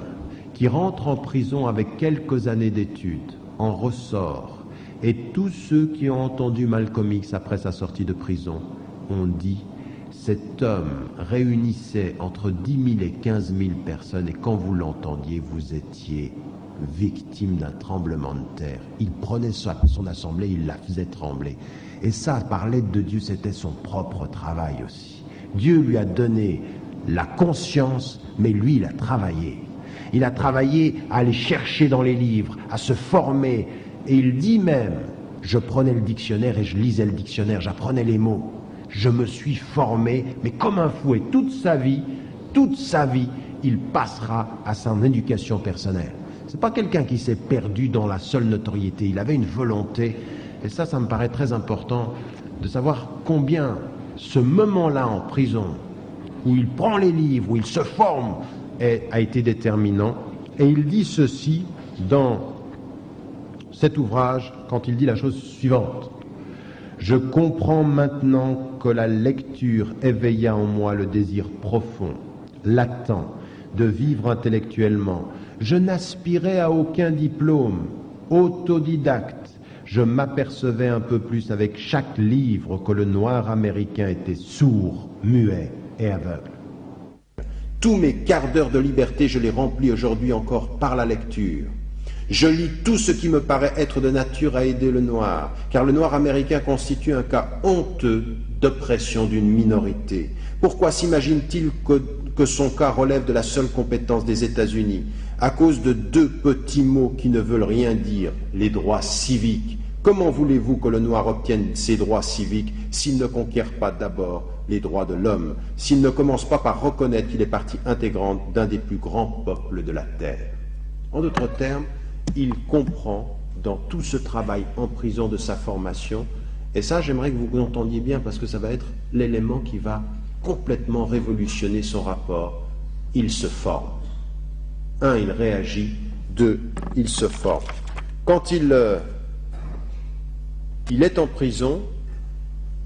qui rentre en prison avec quelques années d'études en ressort, et tous ceux qui ont entendu Malcolm X après sa sortie de prison ont dit cet homme réunissait entre 10 000 et 15 000 personnes et quand vous l'entendiez, vous étiez victime d'un tremblement de terre. Il prenait son assemblée, il la faisait trembler. Et ça, par l'aide de Dieu, c'était son propre travail aussi. Dieu lui a donné la conscience, mais lui, il a travaillé. Il a travaillé à aller chercher dans les livres, à se former. Et il dit même, je prenais le dictionnaire et je lisais le dictionnaire, j'apprenais les mots. Je me suis formé, mais comme un fou. Et toute sa vie, il passera à son éducation personnelle. C'est pas quelqu'un qui s'est perdu dans la seule notoriété. Il avait une volonté. Et ça me paraît très important de savoir combien ce moment-là en prison, où il prend les livres, où il se forme, a été déterminant. Et il dit ceci dans cet ouvrage, quand il dit la chose suivante. Je comprends maintenant que la lecture éveilla en moi le désir profond, latent, de vivre intellectuellement. Je n'aspirais à aucun diplôme, autodidacte. Je m'apercevais un peu plus avec chaque livre que le noir américain était sourd, muet et aveugle. Tous mes quarts d'heure de liberté, je les remplis aujourd'hui encore par la lecture. Je lis tout ce qui me paraît être de nature à aider le noir, car le noir américain constitue un cas honteux d'oppression d'une minorité. Pourquoi s'imagine-t-il que son cas relève de la seule compétence des États-Unis, à cause de deux petits mots qui ne veulent rien dire, les droits civiques? Comment voulez-vous que le noir obtienne ses droits civiques s'il ne conquiert pas d'abord les droits de l'homme, s'il ne commence pas par reconnaître qu'il est partie intégrante d'un des plus grands peuples de la Terre? En d'autres termes, il comprend dans tout ce travail en prison de sa formation, et ça j'aimerais que vous l'entendiez bien parce que ça va être l'élément qui va complètement révolutionner son rapport. Il se forme. 1, il réagit. 2, il se forme. Quand il est en prison,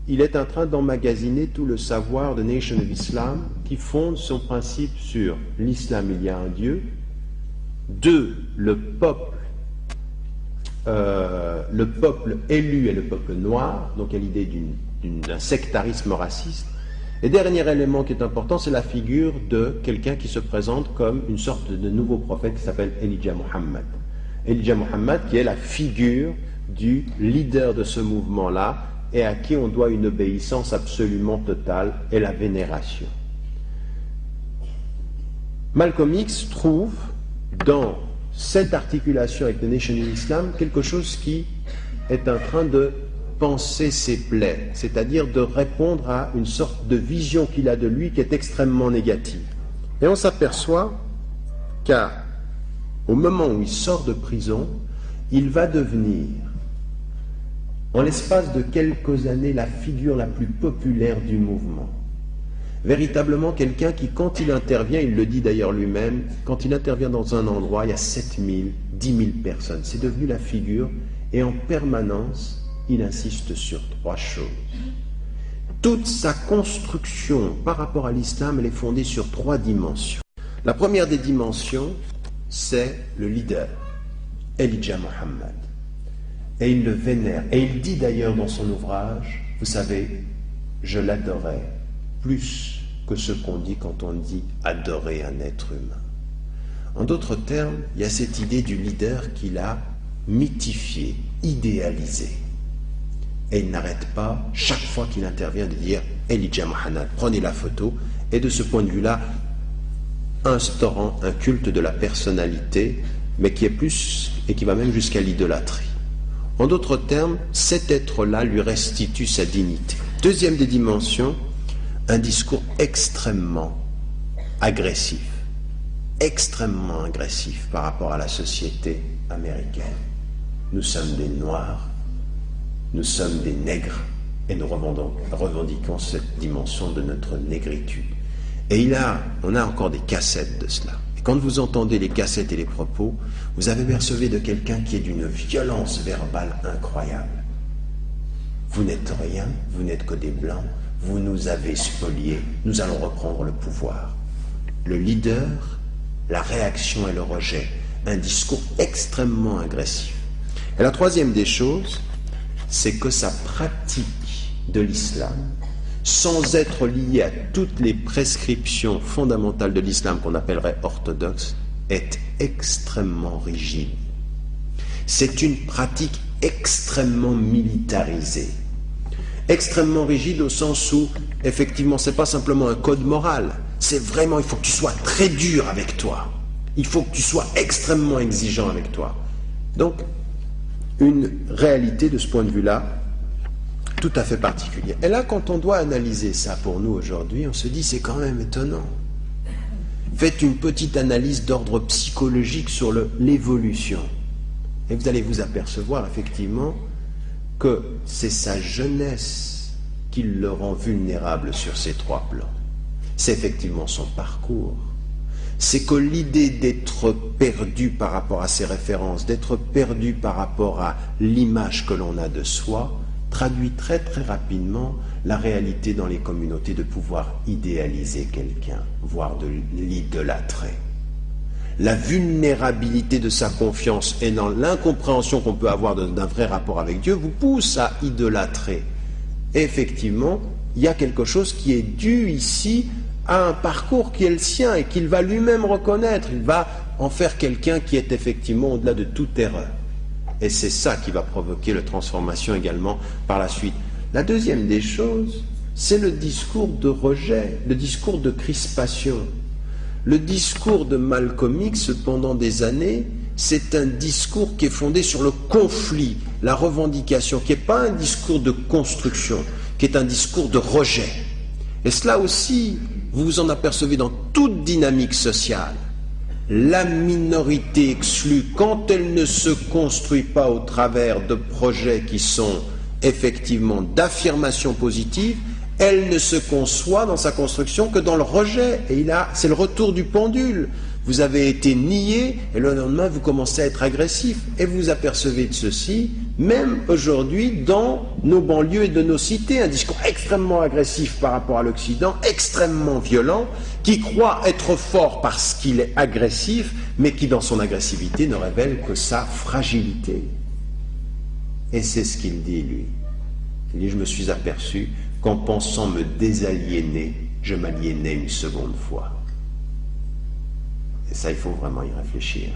il est en train d'emmagasiner tout le savoir de Nation of Islam qui fonde son principe sur l'islam, il y a un Dieu. 2, le peuple élu est le peuple noir, donc il y a l'idée d'un sectarisme raciste. Et dernier élément qui est important, c'est la figure de quelqu'un qui se présente comme une sorte de nouveau prophète qui s'appelle Elijah Muhammad. Elijah Muhammad qui est la figure du leader de ce mouvement-là et à qui on doit une obéissance absolument totale et la vénération. Malcolm X trouve dans cette articulation avec le Nation of Islam quelque chose qui est en train de penser ses plaies, c'est-à-dire de répondre à une sorte de vision qu'il a de lui qui est extrêmement négative. Et on s'aperçoit qu'au moment où il sort de prison, il va devenir, en l'espace de quelques années, la figure la plus populaire du mouvement. Véritablement quelqu'un qui, quand il intervient, il le dit d'ailleurs lui-même, quand il intervient dans un endroit, il y a 7 000, 10 000 personnes. C'est devenu la figure et en permanence, il insiste sur 3 choses. Toute sa construction par rapport à l'islam, elle est fondée sur 3 dimensions. La première des dimensions, c'est le leader, Elijah Muhammad. Et il le vénère. Et il dit d'ailleurs dans son ouvrage, vous savez, je l'adorais plus que ce qu'on dit quand on dit adorer un être humain. En d'autres termes, il y a cette idée du leader qu'il a mythifié, idéalisé. Et il n'arrête pas, chaque fois qu'il intervient, de dire Elijah Muhammad, prenez la photo, et de ce point de vue-là, instaurant un culte de la personnalité, mais qui est plus, et qui va même jusqu'à l'idolâtrie. En d'autres termes, cet être-là lui restitue sa dignité. Deuxième des dimensions, un discours extrêmement agressif par rapport à la société américaine. Nous sommes des Noirs, nous sommes des nègres, et nous revendiquons cette dimension de notre négritude. Et on a encore des cassettes de cela. Et quand vous entendez les cassettes et les propos, vous avez percevé de quelqu'un qui est d'une violence verbale incroyable. Vous n'êtes rien, vous n'êtes que des blancs, vous nous avez spoliés, nous allons reprendre le pouvoir. Le leader, la réaction et le rejet, un discours extrêmement agressif. Et la troisième des choses, c'est que sa pratique de l'islam, sans être liée à toutes les prescriptions fondamentales de l'islam qu'on appellerait orthodoxe, est extrêmement rigide. C'est une pratique extrêmement militarisée. Extrêmement rigide au sens où, effectivement, c'est pas simplement un code moral, c'est vraiment, il faut que tu sois très dur avec toi. Il faut que tu sois extrêmement exigeant avec toi. Donc, une réalité de ce point de vue-là, tout à fait particulière. Et là, quand on doit analyser ça pour nous aujourd'hui, on se dit, c'est quand même étonnant. Faites une petite analyse d'ordre psychologique sur l'évolution. Et vous allez vous apercevoir, effectivement, que c'est sa jeunesse qui le rend vulnérable sur ces trois plans. C'est effectivement son parcours. C'est que l'idée d'être perdu par rapport à ses références, d'être perdu par rapport à l'image que l'on a de soi, traduit très très rapidement la réalité dans les communautés de pouvoir idéaliser quelqu'un, voire de l'idolâtrer. La vulnérabilité de sa confiance et dans l'incompréhension qu'on peut avoir d'un vrai rapport avec Dieu vous pousse à idolâtrer. Et effectivement, il y a quelque chose qui est dû ici à un parcours qui est le sien et qu'il va lui-même reconnaître. Il va en faire quelqu'un qui est effectivement au-delà de toute erreur. Et c'est ça qui va provoquer la transformation également par la suite. La deuxième des choses, c'est le discours de rejet, le discours de crispation. Le discours de Malcolm X pendant des années, c'est un discours qui est fondé sur le conflit, la revendication, qui n'est pas un discours de construction, qui est un discours de rejet. Et cela aussi, vous vous en apercevez dans toute dynamique sociale. La minorité exclue, quand elle ne se construit pas au travers de projets qui sont effectivement d'affirmation positive, elle ne se conçoit dans sa construction que dans le rejet. Et c'est le retour du pendule. Vous avez été nié et le lendemain vous commencez à être agressif. Et vous apercevez de ceci, même aujourd'hui dans nos banlieues et de nos cités, un discours extrêmement agressif par rapport à l'Occident, extrêmement violent, qui croit être fort parce qu'il est agressif, mais qui dans son agressivité ne révèle que sa fragilité. Et c'est ce qu'il dit, lui. Il dit, je me suis aperçu qu'en pensant me désaliéner, je m'aliénais une seconde fois. Et ça, il faut vraiment y réfléchir.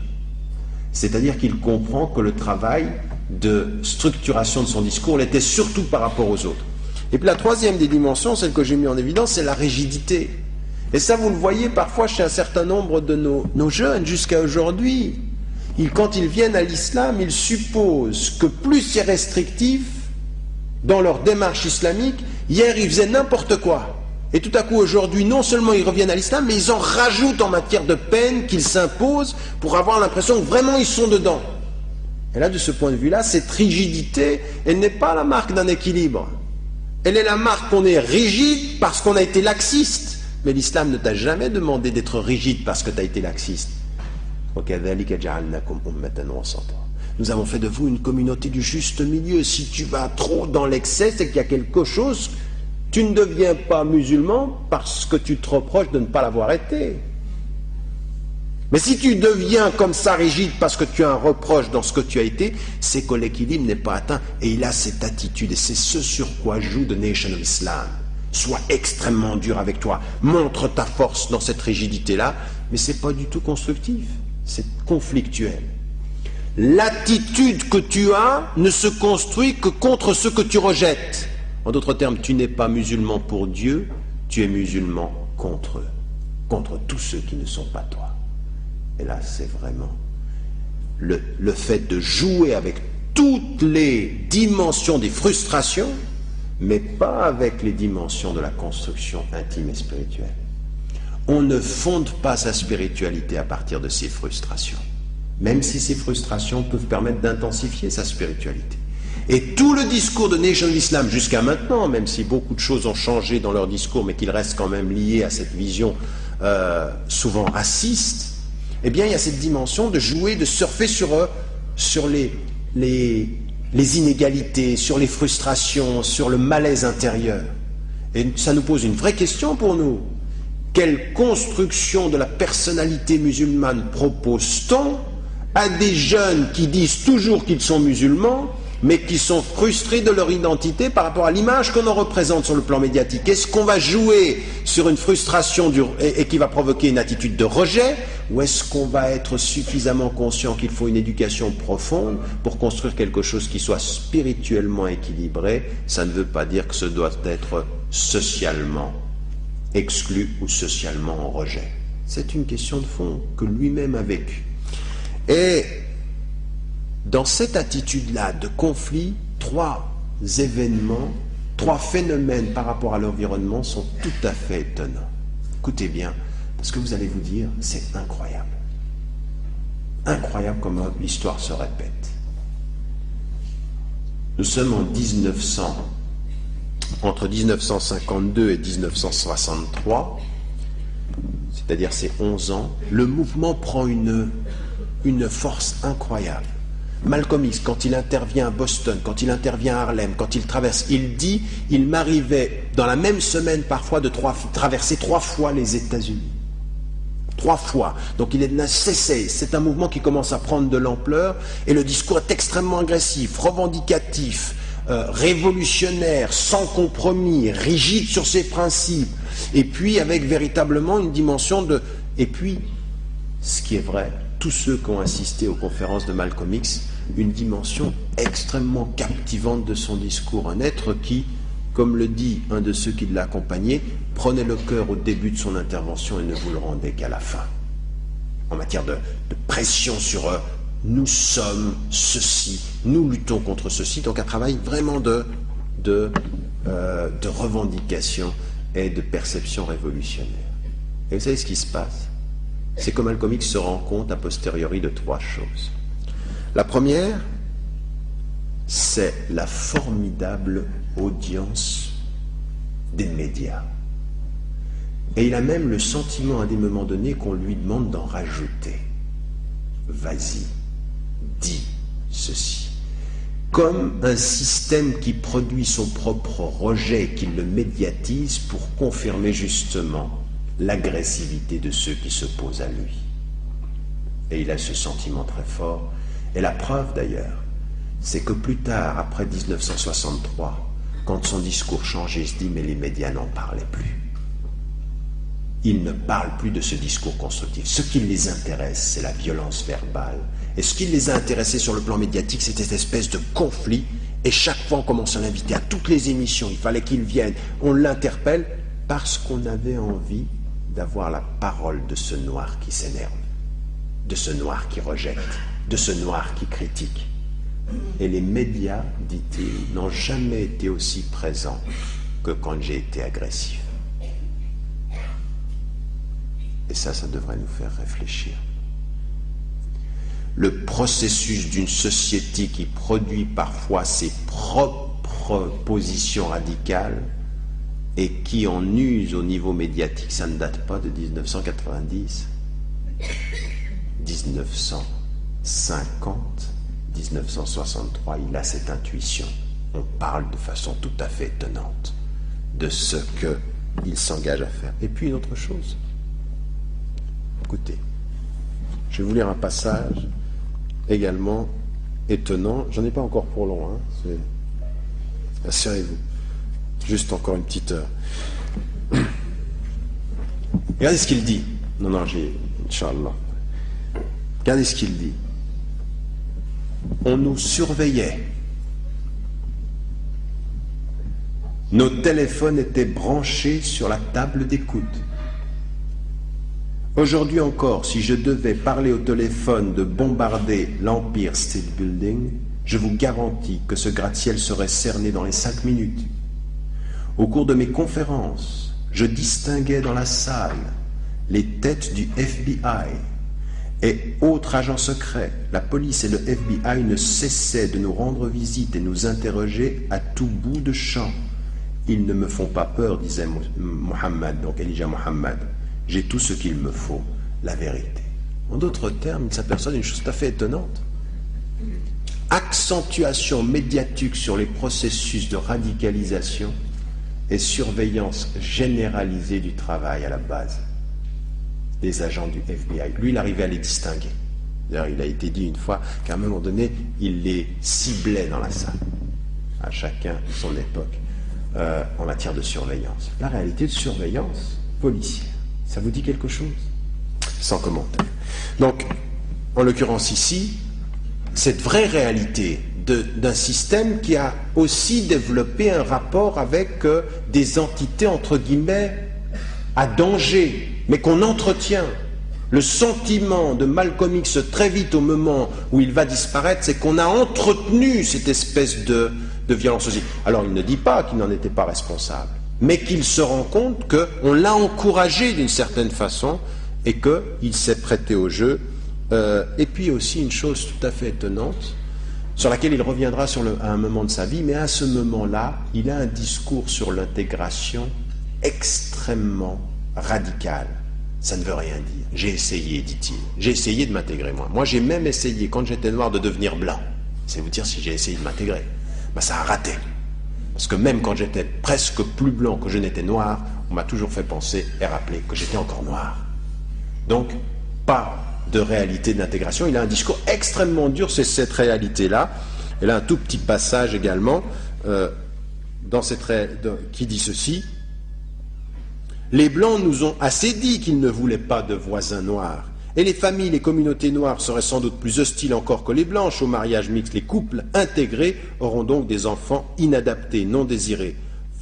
C'est-à-dire qu'il comprend que le travail de structuration de son discours l'était surtout par rapport aux autres. Et puis la troisième des dimensions, celle que j'ai mis en évidence, c'est la rigidité. Et ça, vous le voyez parfois chez un certain nombre de nos jeunes, jusqu'à aujourd'hui. Quand ils viennent à l'islam, ils supposent que plus c'est restrictif dans leur démarche islamique. Hier, ils faisaient n'importe quoi. Et tout à coup, aujourd'hui, non seulement ils reviennent à l'islam, mais ils en rajoutent en matière de peine qu'ils s'imposent pour avoir l'impression que vraiment ils sont dedans. Et là, de ce point de vue-là, cette rigidité, elle n'est pas la marque d'un équilibre. Elle est la marque qu'on est rigide parce qu'on a été laxiste. Mais l'islam ne t'a jamais demandé d'être rigide parce que tu as été laxiste. Nous avons fait de vous une communauté du juste milieu. Si tu vas trop dans l'excès, c'est qu'il y a quelque chose. Tu ne deviens pas musulman parce que tu te reproches de ne pas l'avoir été. Mais si tu deviens comme ça rigide parce que tu as un reproche dans ce que tu as été, c'est que l'équilibre n'est pas atteint. Et il a cette attitude, et c'est ce sur quoi joue The Nation of Islam. Sois extrêmement dur avec toi, montre ta force dans cette rigidité-là, mais ce n'est pas du tout constructif, c'est conflictuel. L'attitude que tu as ne se construit que contre ce que tu rejettes. En d'autres termes, tu n'es pas musulman pour Dieu, tu es musulman contre eux, contre tous ceux qui ne sont pas toi. Et là, c'est vraiment le fait de jouer avec toutes les dimensions des frustrations, mais pas avec les dimensions de la construction intime et spirituelle. On ne fonde pas sa spiritualité à partir de ces frustrations, même si ces frustrations peuvent permettre d'intensifier sa spiritualité. Et tout le discours de Nation of Islam jusqu'à maintenant, même si beaucoup de choses ont changé dans leur discours, mais qu'ils restent quand même liés à cette vision souvent raciste, eh bien il y a cette dimension de jouer, de surfer sur les inégalités, sur les frustrations, sur le malaise intérieur. Et ça nous pose une vraie question pour nous. Quelle construction de la personnalité musulmane propose-t-on à des jeunes qui disent toujours qu'ils sont musulmans, mais qui sont frustrés de leur identité par rapport à l'image qu'on en représente sur le plan médiatique? Est-ce qu'on va jouer sur une frustration et qui va provoquer une attitude de rejet, ou est-ce qu'on va être suffisamment conscient qu'il faut une éducation profonde pour construire quelque chose qui soit spirituellement équilibré? Ça ne veut pas dire que ce doit être socialement exclu ou socialement en rejet. C'est une question de fond que lui-même a vécue. Et dans cette attitude-là de conflit, trois événements, trois phénomènes par rapport à l'environnement sont tout à fait étonnants. Écoutez bien, parce que vous allez vous dire, c'est incroyable. Incroyable comment l'histoire se répète. Nous sommes en 1900, entre 1952 et 1963, c'est-à-dire ces 11 ans, le mouvement prend une force incroyable. Malcolm X, quand il intervient à Boston, quand il intervient à Harlem, quand il traverse, il dit, il m'arrivait dans la même semaine parfois de traverser 3 fois les États-Unis. 3 fois. Donc il n'a cessé. C'est un mouvement qui commence à prendre de l'ampleur et le discours est extrêmement agressif, revendicatif, révolutionnaire, sans compromis, rigide sur ses principes, et puis avec véritablement une dimension de... Et puis, ce qui est vrai, tous ceux qui ont assisté aux conférences de Malcolm X, une dimension extrêmement captivante de son discours. Un être qui, comme le dit un de ceux qui l'a accompagné, prenait le cœur au début de son intervention et ne vous le rendait qu'à la fin. En matière de pression sur nous sommes ceci, nous luttons contre ceci. Donc un travail vraiment de revendication et de perception révolutionnaire. Et vous savez ce qui se passe? C'est que Malcolm X se rend compte a posteriori de 3 choses. La première, c'est la formidable audience des médias. Et il a même le sentiment à des moments donnés qu'on lui demande d'en rajouter. Vas-y, dis ceci. Comme un système qui produit son propre rejet et qui le médiatise pour confirmer justement l'agressivité de ceux qui s'opposent à lui. Et il a ce sentiment très fort. Et la preuve d'ailleurs, c'est que plus tard, après 1963, quand son discours changeait, il se dit mais les médias n'en parlaient plus. Ils ne parlent plus de ce discours constructif. Ce qui les intéresse, c'est la violence verbale. Et ce qui les a intéressés sur le plan médiatique, c'est cette espèce de conflit. Et chaque fois, on commence à l'inviter à toutes les émissions. Il fallait qu'il vienne. On l'interpelle parce qu'on avait envie d'avoir la parole de ce noir qui s'énerve, de ce noir qui rejette, de ce noir qui critique. Et les médias, dit-il, n'ont jamais été aussi présents que quand j'ai été agressif. Et ça devrait nous faire réfléchir. Le processus d'une société qui produit parfois ses propres positions radicales et qui en use au niveau médiatique, ça ne date pas de 1990, 1950, 1963, il a cette intuition. On parle de façon tout à fait étonnante de ce qu'il s'engage à faire. Et puis une autre chose. Écoutez, je vais vous lire un passage également étonnant. J'en ai pas encore pour long, hein. Assurez-vous. Juste encore une petite heure. Regardez ce qu'il dit. Non, j'ai... Inch'Allah. Regardez ce qu'il dit. On nous surveillait. Nos téléphones étaient branchés sur la table d'écoute. Aujourd'hui encore, si je devais parler au téléphone de bombarder l'Empire State Building, Je vous garantis que ce gratte-ciel serait cerné dans les 5 minutes. Au cours de mes conférences, je distinguais dans la salle les têtes du FBI et autres agents secrets. La police et le FBI ne cessaient de nous rendre visite et nous interroger à tout bout de champ. Ils ne me font pas peur, disait Muhammad, donc Elijah Muhammad. J'ai tout ce qu'il me faut, la vérité. En d'autres termes, il s'aperçoit d'une chose tout à fait étonnante. Accentuation médiatique sur les processus de radicalisation et surveillance généralisée du travail à la base des agents du FBI. Lui, il arrivait à les distinguer. D'ailleurs, il a été dit une fois qu'à un moment donné, il les ciblait dans la salle, à chacun son époque, en matière de surveillance. La réalité de surveillance policière, ça vous dit quelque chose? Sans commentaire. Donc, en l'occurrence ici, cette vraie réalité d'un système qui a aussi développé un rapport avec des entités, entre guillemets, à danger, mais qu'on entretient. Le sentiment de Malcolm X très vite au moment où il va disparaître, c'est qu'on a entretenu cette espèce de violence aussi. Alors il ne dit pas qu'il n'en était pas responsable, mais qu'il se rend compte qu'on l'a encouragé d'une certaine façon et qu'il s'est prêté au jeu. Et puis aussi une chose tout à fait étonnante, sur laquelle il reviendra à un moment de sa vie, mais à ce moment-là, il a un discours sur l'intégration extrêmement radical. Ça ne veut rien dire. J'ai essayé, dit-il. J'ai essayé de m'intégrer, moi. Moi, j'ai même essayé, quand j'étais noir, de devenir blanc. C'est vous dire si j'ai essayé de m'intégrer. Ben, ça a raté. Parce que même quand j'étais presque plus blanc que je n'étais noir, on m'a toujours fait penser et rappeler que j'étais encore noir. Donc, pas de réalité d'intégration. Il a un discours extrêmement dur, c'est cette réalité-là. Et là, un tout petit passage également qui dit ceci. Les Blancs nous ont assez dit qu'ils ne voulaient pas de voisins noirs. Et les familles, les communautés noires seraient sans doute plus hostiles encore que les blanches au mariage mixte. Les couples intégrés auront donc des enfants inadaptés, non désirés.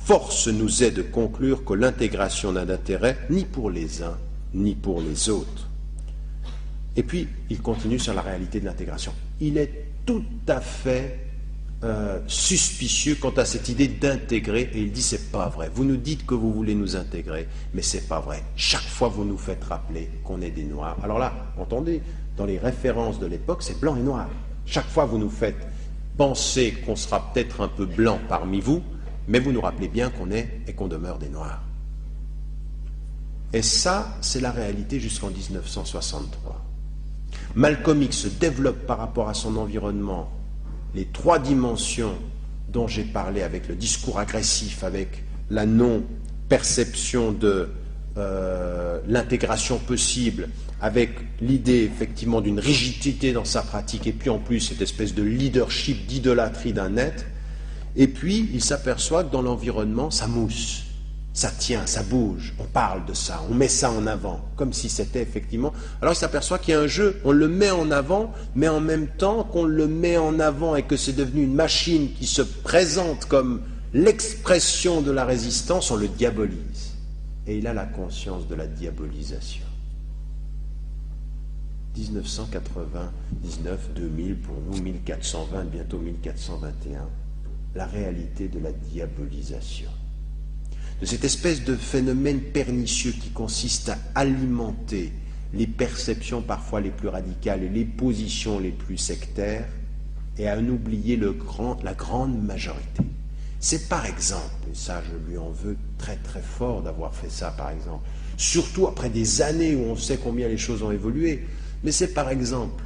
Force nous est de conclure que l'intégration n'a d'intérêt ni pour les uns, ni pour les autres. Et puis, il continue sur la réalité de l'intégration. Il est tout à fait suspicieux quant à cette idée d'intégrer, et il dit c'est pas vrai. Vous nous dites que vous voulez nous intégrer, mais c'est pas vrai. Chaque fois vous nous faites rappeler qu'on est des noirs. Alors là, entendez, dans les références de l'époque, c'est blanc et noir. Chaque fois vous nous faites penser qu'on sera peut-être un peu blanc parmi vous, mais vous nous rappelez bien qu'on est et qu'on demeure des noirs. Et ça, c'est la réalité jusqu'en 1963. Malcolm X se développe par rapport à son environnement les 3 dimensions dont j'ai parlé, avec le discours agressif, avec la non-perception de l'intégration possible, avec l'idée effectivement d'une rigidité dans sa pratique, et puis en plus cette espèce de leadership, d'idolâtrie d'un être. Et puis il s'aperçoit que dans l'environnement, ça mousse. Ça tient, ça bouge, on parle de ça, on met ça en avant, comme si c'était effectivement... Alors il s'aperçoit qu'il y a un jeu, on le met en avant, mais en même temps qu'on le met en avant et que c'est devenu une machine qui se présente comme l'expression de la résistance, on le diabolise. Et il a la conscience de la diabolisation. 1999, 2000, pour nous 1420, bientôt 1421, la réalité de la diabolisation. De cette espèce de phénomène pernicieux qui consiste à alimenter les perceptions parfois les plus radicales et les positions les plus sectaires et à en oublier la grande majorité. C'est par exemple, et ça je lui en veux très très fort d'avoir fait ça par exemple, surtout après des années où on sait combien les choses ont évolué, mais c'est par exemple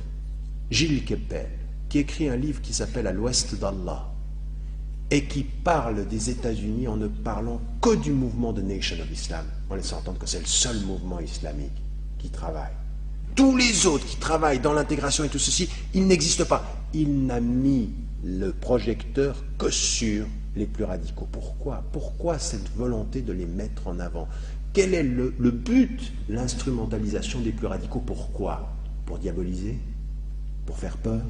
Gilles Kepel qui écrit un livre qui s'appelle « À l'Ouest d'Allah » et qui parle des États-Unis en ne parlant que du mouvement de Nation of Islam, en laissant entendre que c'est le seul mouvement islamique qui travaille. Tous les autres qui travaillent dans l'intégration et tout ceci, ils n'existent pas. Il n'a mis le projecteur que sur les plus radicaux. Pourquoi ? Pourquoi cette volonté de les mettre en avant ? Quel est le but ? L'instrumentalisation des plus radicaux. Pourquoi ? Pour diaboliser ? Pour faire peur ?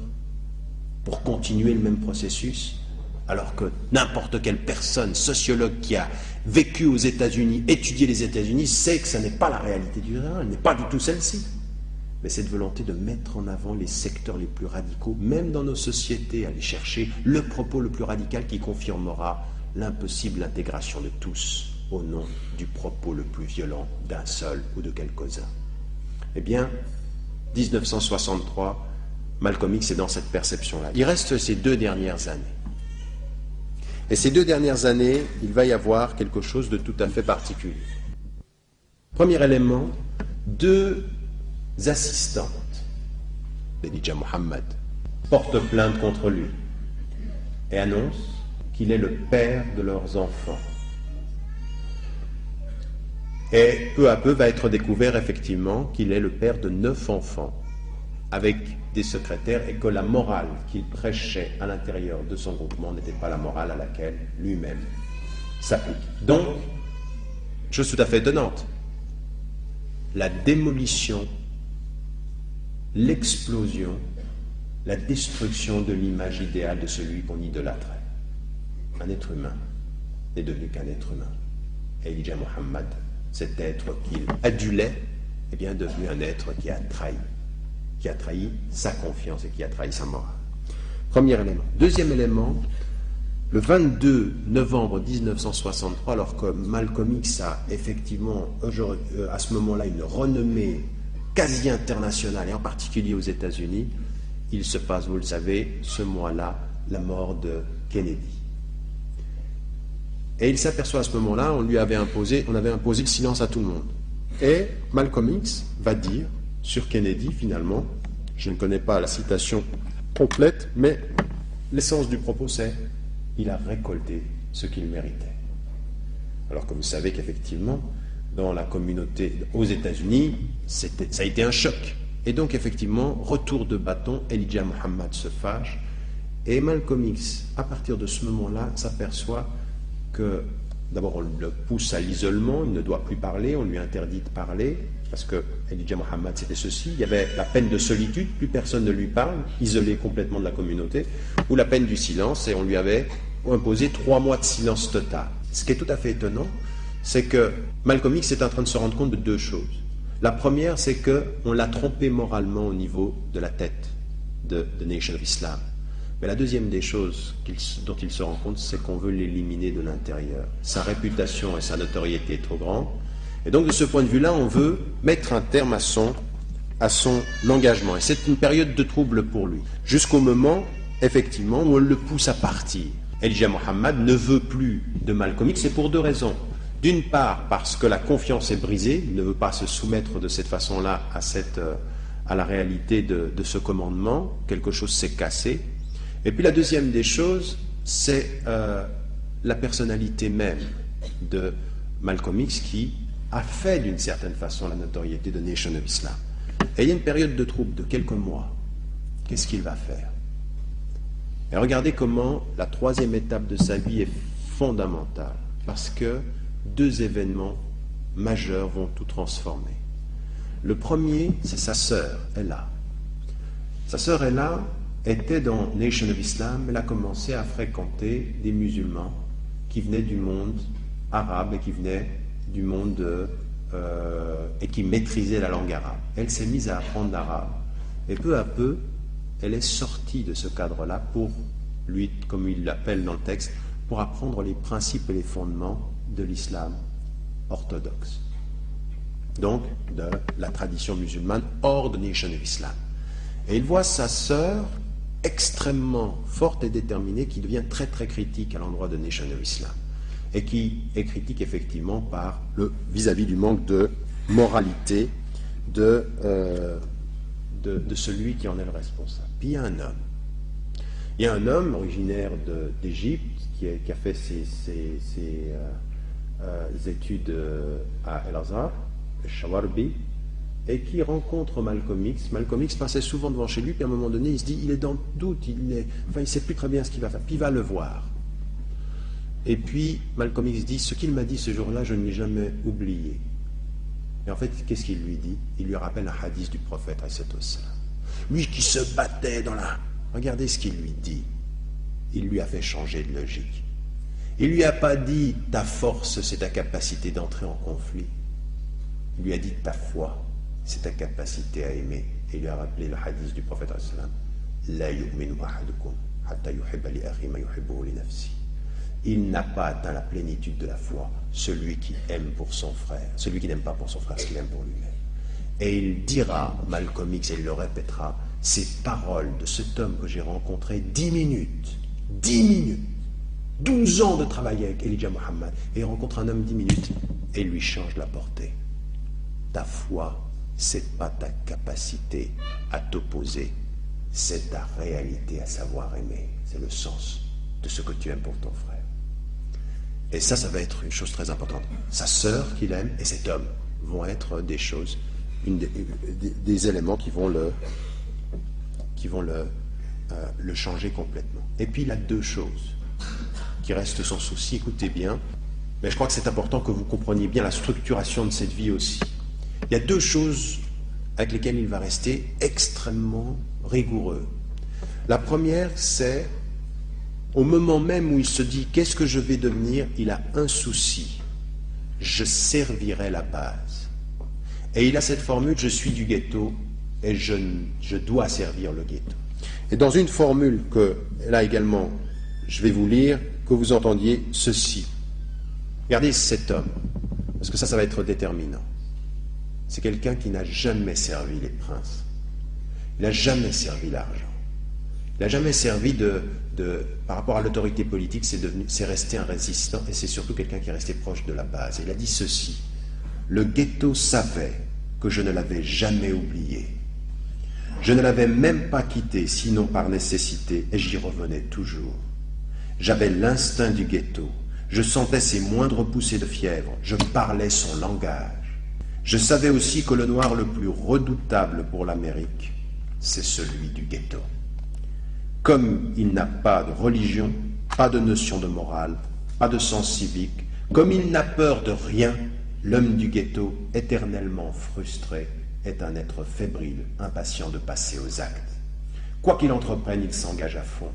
Pour continuer le même processus ? Alors que n'importe quelle personne, sociologue qui a vécu aux États-Unis, étudié les États-Unis, sait que ce n'est pas la réalité du terrain, elle n'est pas du tout celle-ci. mais cette volonté de mettre en avant les secteurs les plus radicaux, même dans nos sociétés, aller chercher le propos le plus radical qui confirmera l'impossible intégration de tous au nom du propos le plus violent d'un seul ou de quelques-uns. Eh bien, 1963, Malcolm X est dans cette perception-là. Il reste ces 2 dernières années. Et ces 2 dernières années, il va y avoir quelque chose de tout à fait particulier. Premier élément, 2 assistantes d'Elijah Muhammad portent plainte contre lui et annoncent qu'il est le père de leurs enfants. Et peu à peu va être découvert effectivement qu'il est le père de 9 enfants avec des secrétaires et que la morale qu'il prêchait à l'intérieur de son groupement n'était pas la morale à laquelle lui-même s'applique. Donc, chose tout à fait étonnante, la démolition, l'explosion, la destruction de l'image idéale de celui qu'on idolâtrait. Un être humain n'est devenu qu'un être humain. Et Elijah Muhammad, cet être qu'il adulait, est bien devenu un être qui a trahi sa confiance et qui a trahi sa morale. Premier élément. Deuxième élément, le 22 novembre 1963, alors que Malcolm X a effectivement à ce moment-là une renommée quasi internationale, et en particulier aux États-Unis, il se passe, vous le savez, ce mois-là, la mort de Kennedy. Et il s'aperçoit à ce moment-là, on avait imposé le silence à tout le monde. Et Malcolm X va dire sur Kennedy, finalement, je ne connais pas la citation complète, mais l'essence du propos, c'est « il a récolté ce qu'il méritait ». Alors que vous savez qu'effectivement, dans la communauté aux États-Unis, ça a été un choc. Et donc, effectivement, retour de bâton, Elijah Muhammad se fâche, et Malcolm X, à partir de ce moment-là, s'aperçoit que, d'abord, on le pousse à l'isolement, il ne doit plus parler, on lui interdit de parler, parce que Elijah Muhammad, c'était ceci, il y avait la peine de solitude, plus personne ne lui parle, isolé complètement de la communauté, ou la peine du silence, et on lui avait imposé 3 mois de silence total. Ce qui est tout à fait étonnant, c'est que Malcolm X est en train de se rendre compte de 2 choses. La première, c'est qu'on l'a trompé moralement au niveau de la tête de Nation of Islam. Mais la deuxième des choses dont il se rend compte, c'est qu'on veut l'éliminer de l'intérieur. Sa réputation et sa notoriété est trop grande. Et donc, de ce point de vue-là, on veut mettre un terme à son engagement. Et c'est une période de trouble pour lui. Jusqu'au moment, effectivement, où on le pousse à partir. Elijah Muhammad ne veut plus de Malcolm X, c'est pour 2 raisons. D'une part, parce que la confiance est brisée, il ne veut pas se soumettre de cette façon-là à la réalité de ce commandement, quelque chose s'est cassé. Et puis la deuxième des choses, c'est la personnalité même de Malcolm X qui a fait d'une certaine façon la notoriété de Nation of Islam. Et il y a une période de trouble de quelques mois. Qu'est-ce qu'il va faire? Et regardez comment la 3e étape de sa vie est fondamentale, parce que 2 événements majeurs vont tout transformer. Le premier, c'est sa sœur, Ella. Sa sœur Ella était dans Nation of Islam, elle a commencé à fréquenter des musulmans qui venaient du monde arabe et qui venaient du monde et qui maîtrisaient la langue arabe. Elle s'est mise à apprendre l'arabe et peu à peu, elle est sortie de ce cadre-là pour lui, comme il l'appelle dans le texte, pour apprendre les principes et les fondements de l'islam orthodoxe. Donc, de la tradition musulmane hors de Nation of Islam. Et il voit sa sœur extrêmement forte et déterminée qui devient très très critique à l'endroit de Nation of Islam et qui est critique effectivement par vis-à-vis du manque de moralité de celui qui en est le responsable. Puis il y a un homme. Il y a un homme originaire d'Égypte qui a fait ses études à El-Azhar, Shawarbi, et qui rencontre Malcolm X. Malcolm X passait souvent devant chez lui, puis à un moment donné, il se dit, il est dans le doute, il ne sait plus très bien ce qu'il va faire, puis il va le voir. Et puis, Malcolm X dit, ce qu'il m'a dit ce jour-là, je ne l'ai jamais oublié. Et en fait, qu'est-ce qu'il lui dit? Il lui rappelle un hadith du prophète, lui qui se battait dans la... Regardez ce qu'il lui dit. Il lui a fait changer de logique. Il lui a pas dit, ta force, c'est ta capacité d'entrer en conflit. Il lui a dit, ta foi, c'est ta capacité à aimer Et il lui a rappelé le hadith du prophète sallam, La yu'minu ahadukum hatta yuhibba li akhi ma yuhibbuhu li nafsi. Il n'a pas atteint la plénitude de la foi, celui qui aime pour son frère, celui qui n'aime pas pour son frère ce qu'il aime pour lui-même. Et il dira, Malcolm X, et il le répétera, ces paroles de cet homme que j'ai rencontré 10 minutes, 12 ans de travail avec Elijah Muhammad, et il rencontre un homme 10 minutes, et il lui change la portée. Ta foi, c'est pas ta capacité à t'opposer, c'est ta réalité à savoir aimer, c'est le sens de ce que tu aimes pour ton frère. Et ça va être une chose très importante. Sa sœur qu'il aime et cet homme vont être des choses, des éléments qui vont le changer complètement. Et puis il a deux choses qui restent son souci, écoutez bien, mais je crois que c'est important que vous compreniez bien la structuration de cette vie aussi. Il y a deux choses avec lesquelles il va rester extrêmement rigoureux. La première, c'est au moment même où il se dit « qu'est-ce que je vais devenir ?» il a un souci. Je servirai la base. Et il a cette formule « je suis du ghetto et je dois servir le ghetto ». Et dans une formule que, là également, je vais vous lire, que vous entendiez ceci. Regardez cet homme, parce que ça va être déterminant. C'est quelqu'un qui n'a jamais servi les princes. Il n'a jamais servi l'argent. Il n'a jamais servi par rapport à l'autorité politique, c'est resté un résistant et c'est surtout quelqu'un qui est resté proche de la base. Et il a dit ceci, le ghetto savait que je ne l'avais jamais oublié. Je ne l'avais même pas quitté, sinon par nécessité, et j'y revenais toujours. J'avais l'instinct du ghetto, je sentais ses moindres poussées de fièvre, je parlais son langage. Je savais aussi que le noir le plus redoutable pour l'Amérique, c'est celui du ghetto. Comme il n'a pas de religion, pas de notion de morale, pas de sens civique, comme il n'a peur de rien, l'homme du ghetto, éternellement frustré, est un être fébrile, impatient de passer aux actes. Quoi qu'il entreprenne, il s'engage à fond.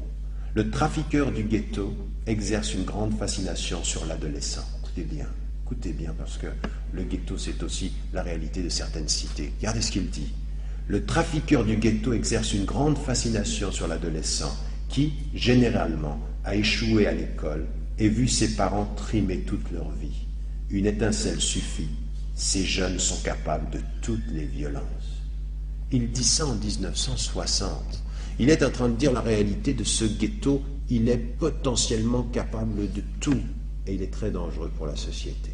Le trafiqueur du ghetto exerce une grande fascination sur l'adolescent. Écoutez bien, parce que le ghetto, c'est aussi la réalité de certaines cités. Regardez ce qu'il dit. Le trafiqueur du ghetto exerce une grande fascination sur l'adolescent qui, généralement, a échoué à l'école et vu ses parents trimer toute leur vie. Une étincelle suffit. Ces jeunes sont capables de toutes les violences. Il dit ça en 1960. Il est en train de dire la réalité de ce ghetto. Il est potentiellement capable de tout et il est très dangereux pour la société.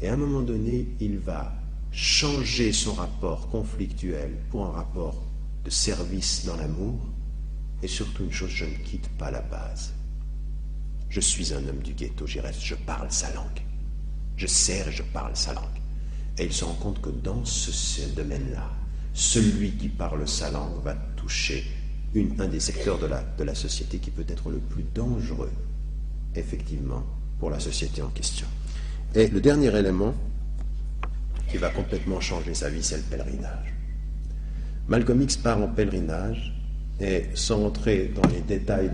Et à un moment donné, il va changer son rapport conflictuel pour un rapport de service dans l'amour, et surtout une chose, je ne quitte pas la base. Je suis un homme du ghetto, j'y reste, je parle sa langue. Je sers et je parle sa langue. Et il se rend compte que dans ce domaine-là, celui qui parle sa langue va toucher un des secteurs de la société qui peut être le plus dangereux, effectivement, pour la société en question. Et le dernier élément qui va complètement changer sa vie, c'est le pèlerinage. Malcolm X part en pèlerinage et sans entrer dans les détails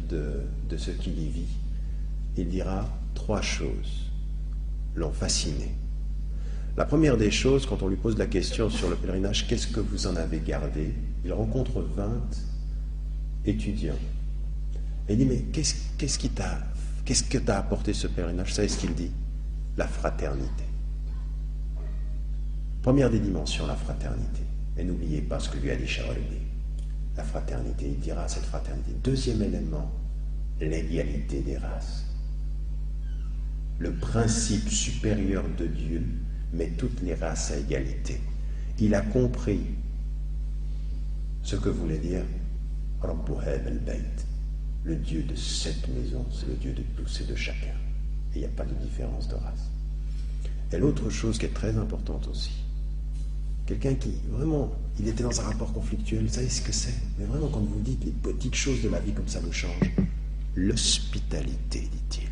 de ce qu'il y vit, il dira trois choses l'ont fasciné. La première des choses, quand on lui pose la question sur le pèlerinage, qu'est-ce que vous en avez gardé? Il rencontre 20 étudiants. Et il dit, mais qu'est-ce que t'a apporté ce pèlerinage? Vous savez ce qu'il dit? La fraternité. Première des dimensions, la fraternité. Et n'oubliez pas ce que lui a dit Charolais. La fraternité, il dira cette fraternité. Deuxième élément, l'égalité des races. Le principe supérieur de Dieu met toutes les races à égalité. Il a compris ce que voulait dire Rabbu Hadha al-Bayt. Le Dieu de cette maison, c'est le Dieu de tous et de chacun. Et il n'y a pas de différence de race. Et l'autre chose qui est très importante aussi, quelqu'un qui, vraiment, il était dans un rapport conflictuel, vous savez ce que c'est? Mais vraiment, quand vous dites les petites choses de la vie comme ça nous changent, l'hospitalité, dit-il.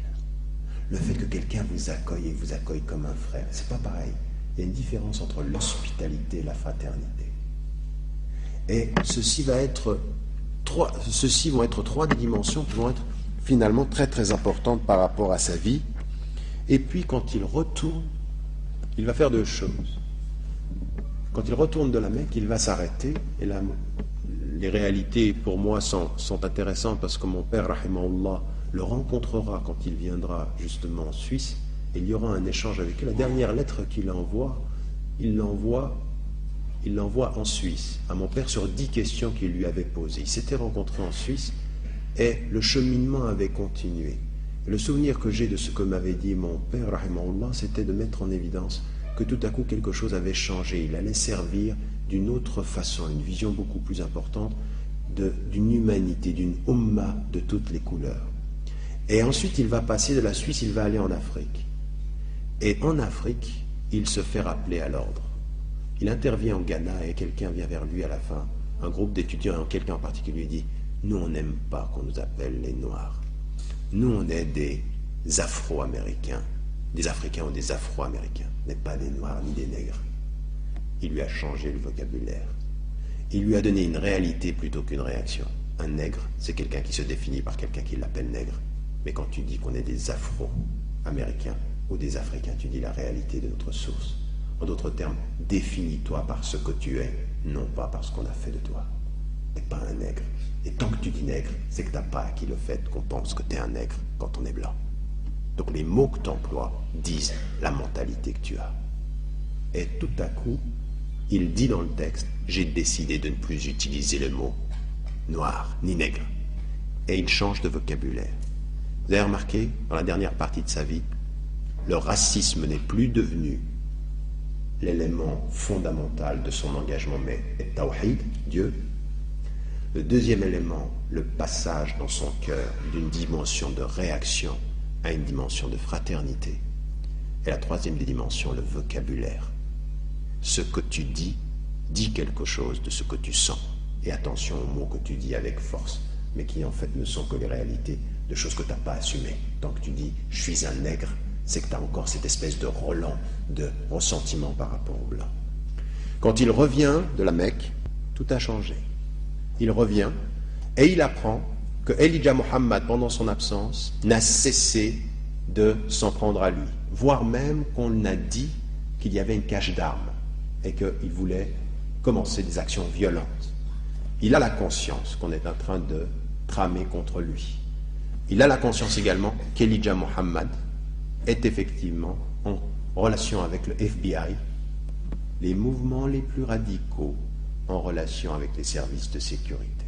Le fait que quelqu'un vous accueille comme un frère, c'est pas pareil. Il y a une différence entre l'hospitalité et la fraternité. Et ceci vont être trois des dimensions qui vont être finalement très très importantes par rapport à sa vie. Et puis quand il retourne, il va faire deux choses. Quand il retourne de la Mecque, il va s'arrêter, et là, les réalités pour moi sont intéressantes parce que mon père, rahimahullah, le rencontrera quand il viendra justement en Suisse, et il y aura un échange avec lui. La dernière lettre qu'il envoie, il l'envoie en Suisse à mon père sur 10 questions qu'il lui avait posées. Ils s'étaient rencontrés en Suisse et le cheminement avait continué. Et le souvenir que j'ai de ce que m'avait dit mon père, rahimahullah, c'était de mettre en évidence que tout à coup quelque chose avait changé. Il allait servir d'une autre façon, une vision beaucoup plus importante d'une humanité, d'une umma de toutes les couleurs. Et ensuite il va passer de la Suisse, il va aller en Afrique. Et en Afrique, il se fait rappeler à l'ordre. Il intervient au Ghana et quelqu'un vient vers lui à la fin, un groupe d'étudiants, quelqu'un en particulier dit « Nous, on n'aime pas qu'on nous appelle les Noirs. Nous, on est des Afro-Américains, des Africains ou des Afro-Américains, mais pas des Noirs ni des Nègres. » Il lui a changé le vocabulaire. Il lui a donné une réalité plutôt qu'une réaction. Un nègre, c'est quelqu'un qui se définit par quelqu'un qui l'appelle nègre. Mais quand tu dis qu'on est des Afro-Américains ou des Africains, tu dis la réalité de notre source. En d'autres termes, définis-toi par ce que tu es, non pas par ce qu'on a fait de toi. Et pas un nègre. Et tant que tu dis nègre, c'est que tu n'as pas acquis le fait qu'on pense que tu es un nègre quand on est blanc. Donc les mots que tu emploies disent la mentalité que tu as. Et tout à coup, il dit dans le texte, j'ai décidé de ne plus utiliser le mot noir ni nègre. Et il change de vocabulaire. Vous avez remarqué, dans la dernière partie de sa vie, le racisme n'est plus devenu l'élément fondamental de son engagement, mais Tawhid, Dieu. Le deuxième élément, le passage dans son cœur d'une dimension de réaction à une dimension de fraternité. Et la troisième des dimensions, le vocabulaire. Ce que tu dis, dit quelque chose de ce que tu sens. Et attention aux mots que tu dis avec force, mais qui en fait ne sont que les réalités de choses que tu n'as pas assumées. Tant que tu dis « je suis un nègre », c'est que tu as encore cette espèce de relent, de ressentiment par rapport au blanc. Quand il revient de la Mecque, tout a changé. Il revient et il apprend que Elijah Muhammad, pendant son absence, n'a cessé de s'en prendre à lui, voire même qu'on a dit qu'il y avait une cache d'armes et qu'il voulait commencer des actions violentes. Il a la conscience qu'on est en train de tramer contre lui. Il a la conscience également qu'Elijah Muhammad est effectivement en relation avec le FBI, les mouvements les plus radicaux en relation avec les services de sécurité.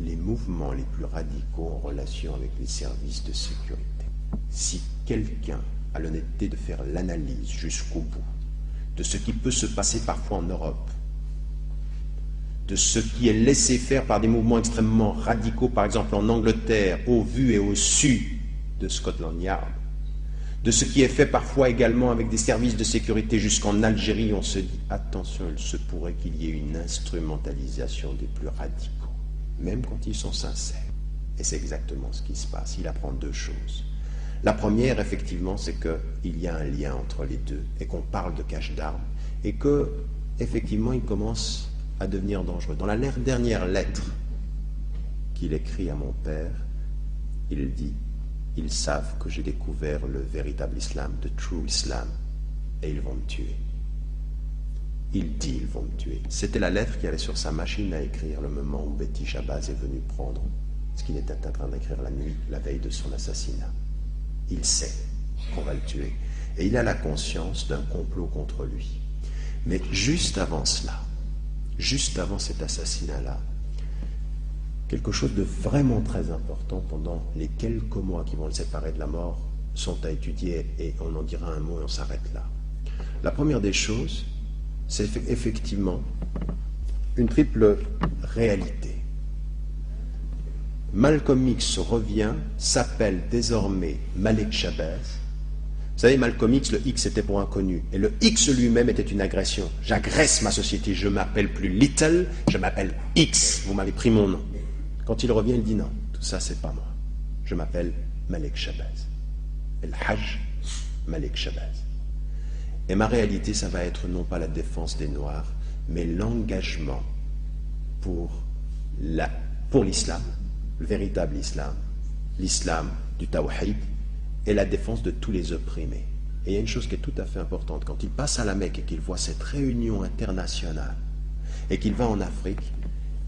Les mouvements les plus radicaux en relation avec les services de sécurité. Si quelqu'un a l'honnêteté de faire l'analyse jusqu'au bout de ce qui peut se passer parfois en Europe, de ce qui est laissé faire par des mouvements extrêmement radicaux, par exemple en Angleterre, au vu et au su de Scotland Yard, de ce qui est fait parfois également avec des services de sécurité jusqu'en Algérie, on se dit, attention, il se pourrait qu'il y ait une instrumentalisation des plus radicaux, même quand ils sont sincères. Et c'est exactement ce qui se passe. Il apprend deux choses. La première, effectivement, c'est qu'il y a un lien entre les deux, et qu'on parle de cache d'armes, et que, effectivement, il commence à devenir dangereux. Dans la dernière lettre qu'il écrit à mon père, il dit: ils savent que j'ai découvert le véritable islam, the true islam, et ils vont me tuer. Il dit ils vont me tuer. C'était la lettre qui allait sur sa machine à écrire le moment où Betty Shabazz est venue prendre ce qu'il était en train d'écrire la nuit, la veille de son assassinat. Il sait qu'on va le tuer. Et il a la conscience d'un complot contre lui. Mais juste avant cela, juste avant cet assassinat-là, quelque chose de vraiment très important pendant les quelques mois qui vont le séparer de la mort sont à étudier, et on en dira un mot et on s'arrête là. La première des choses, c'est effectivement une triple réalité. Malcolm X revient, s'appelle désormais Malik Shabazz. Vous savez, Malcolm X, le X était pour inconnu, et le X lui-même était une agression. J'agresse ma société, je m'appelle plus Little, je m'appelle X, vous m'avez pris mon nom. Quand il revient, il dit non, tout ça c'est pas moi. Je m'appelle Malik Shabazz. El Hajj Malik Shabazz. Et ma réalité, ça va être non pas la défense des Noirs, mais l'engagement pour l'islam, le véritable islam, l'islam du Tawhid, et la défense de tous les opprimés. Et il y a une chose qui est tout à fait importante. Quand il passe à la Mecque et qu'il voit cette réunion internationale et qu'il va en Afrique,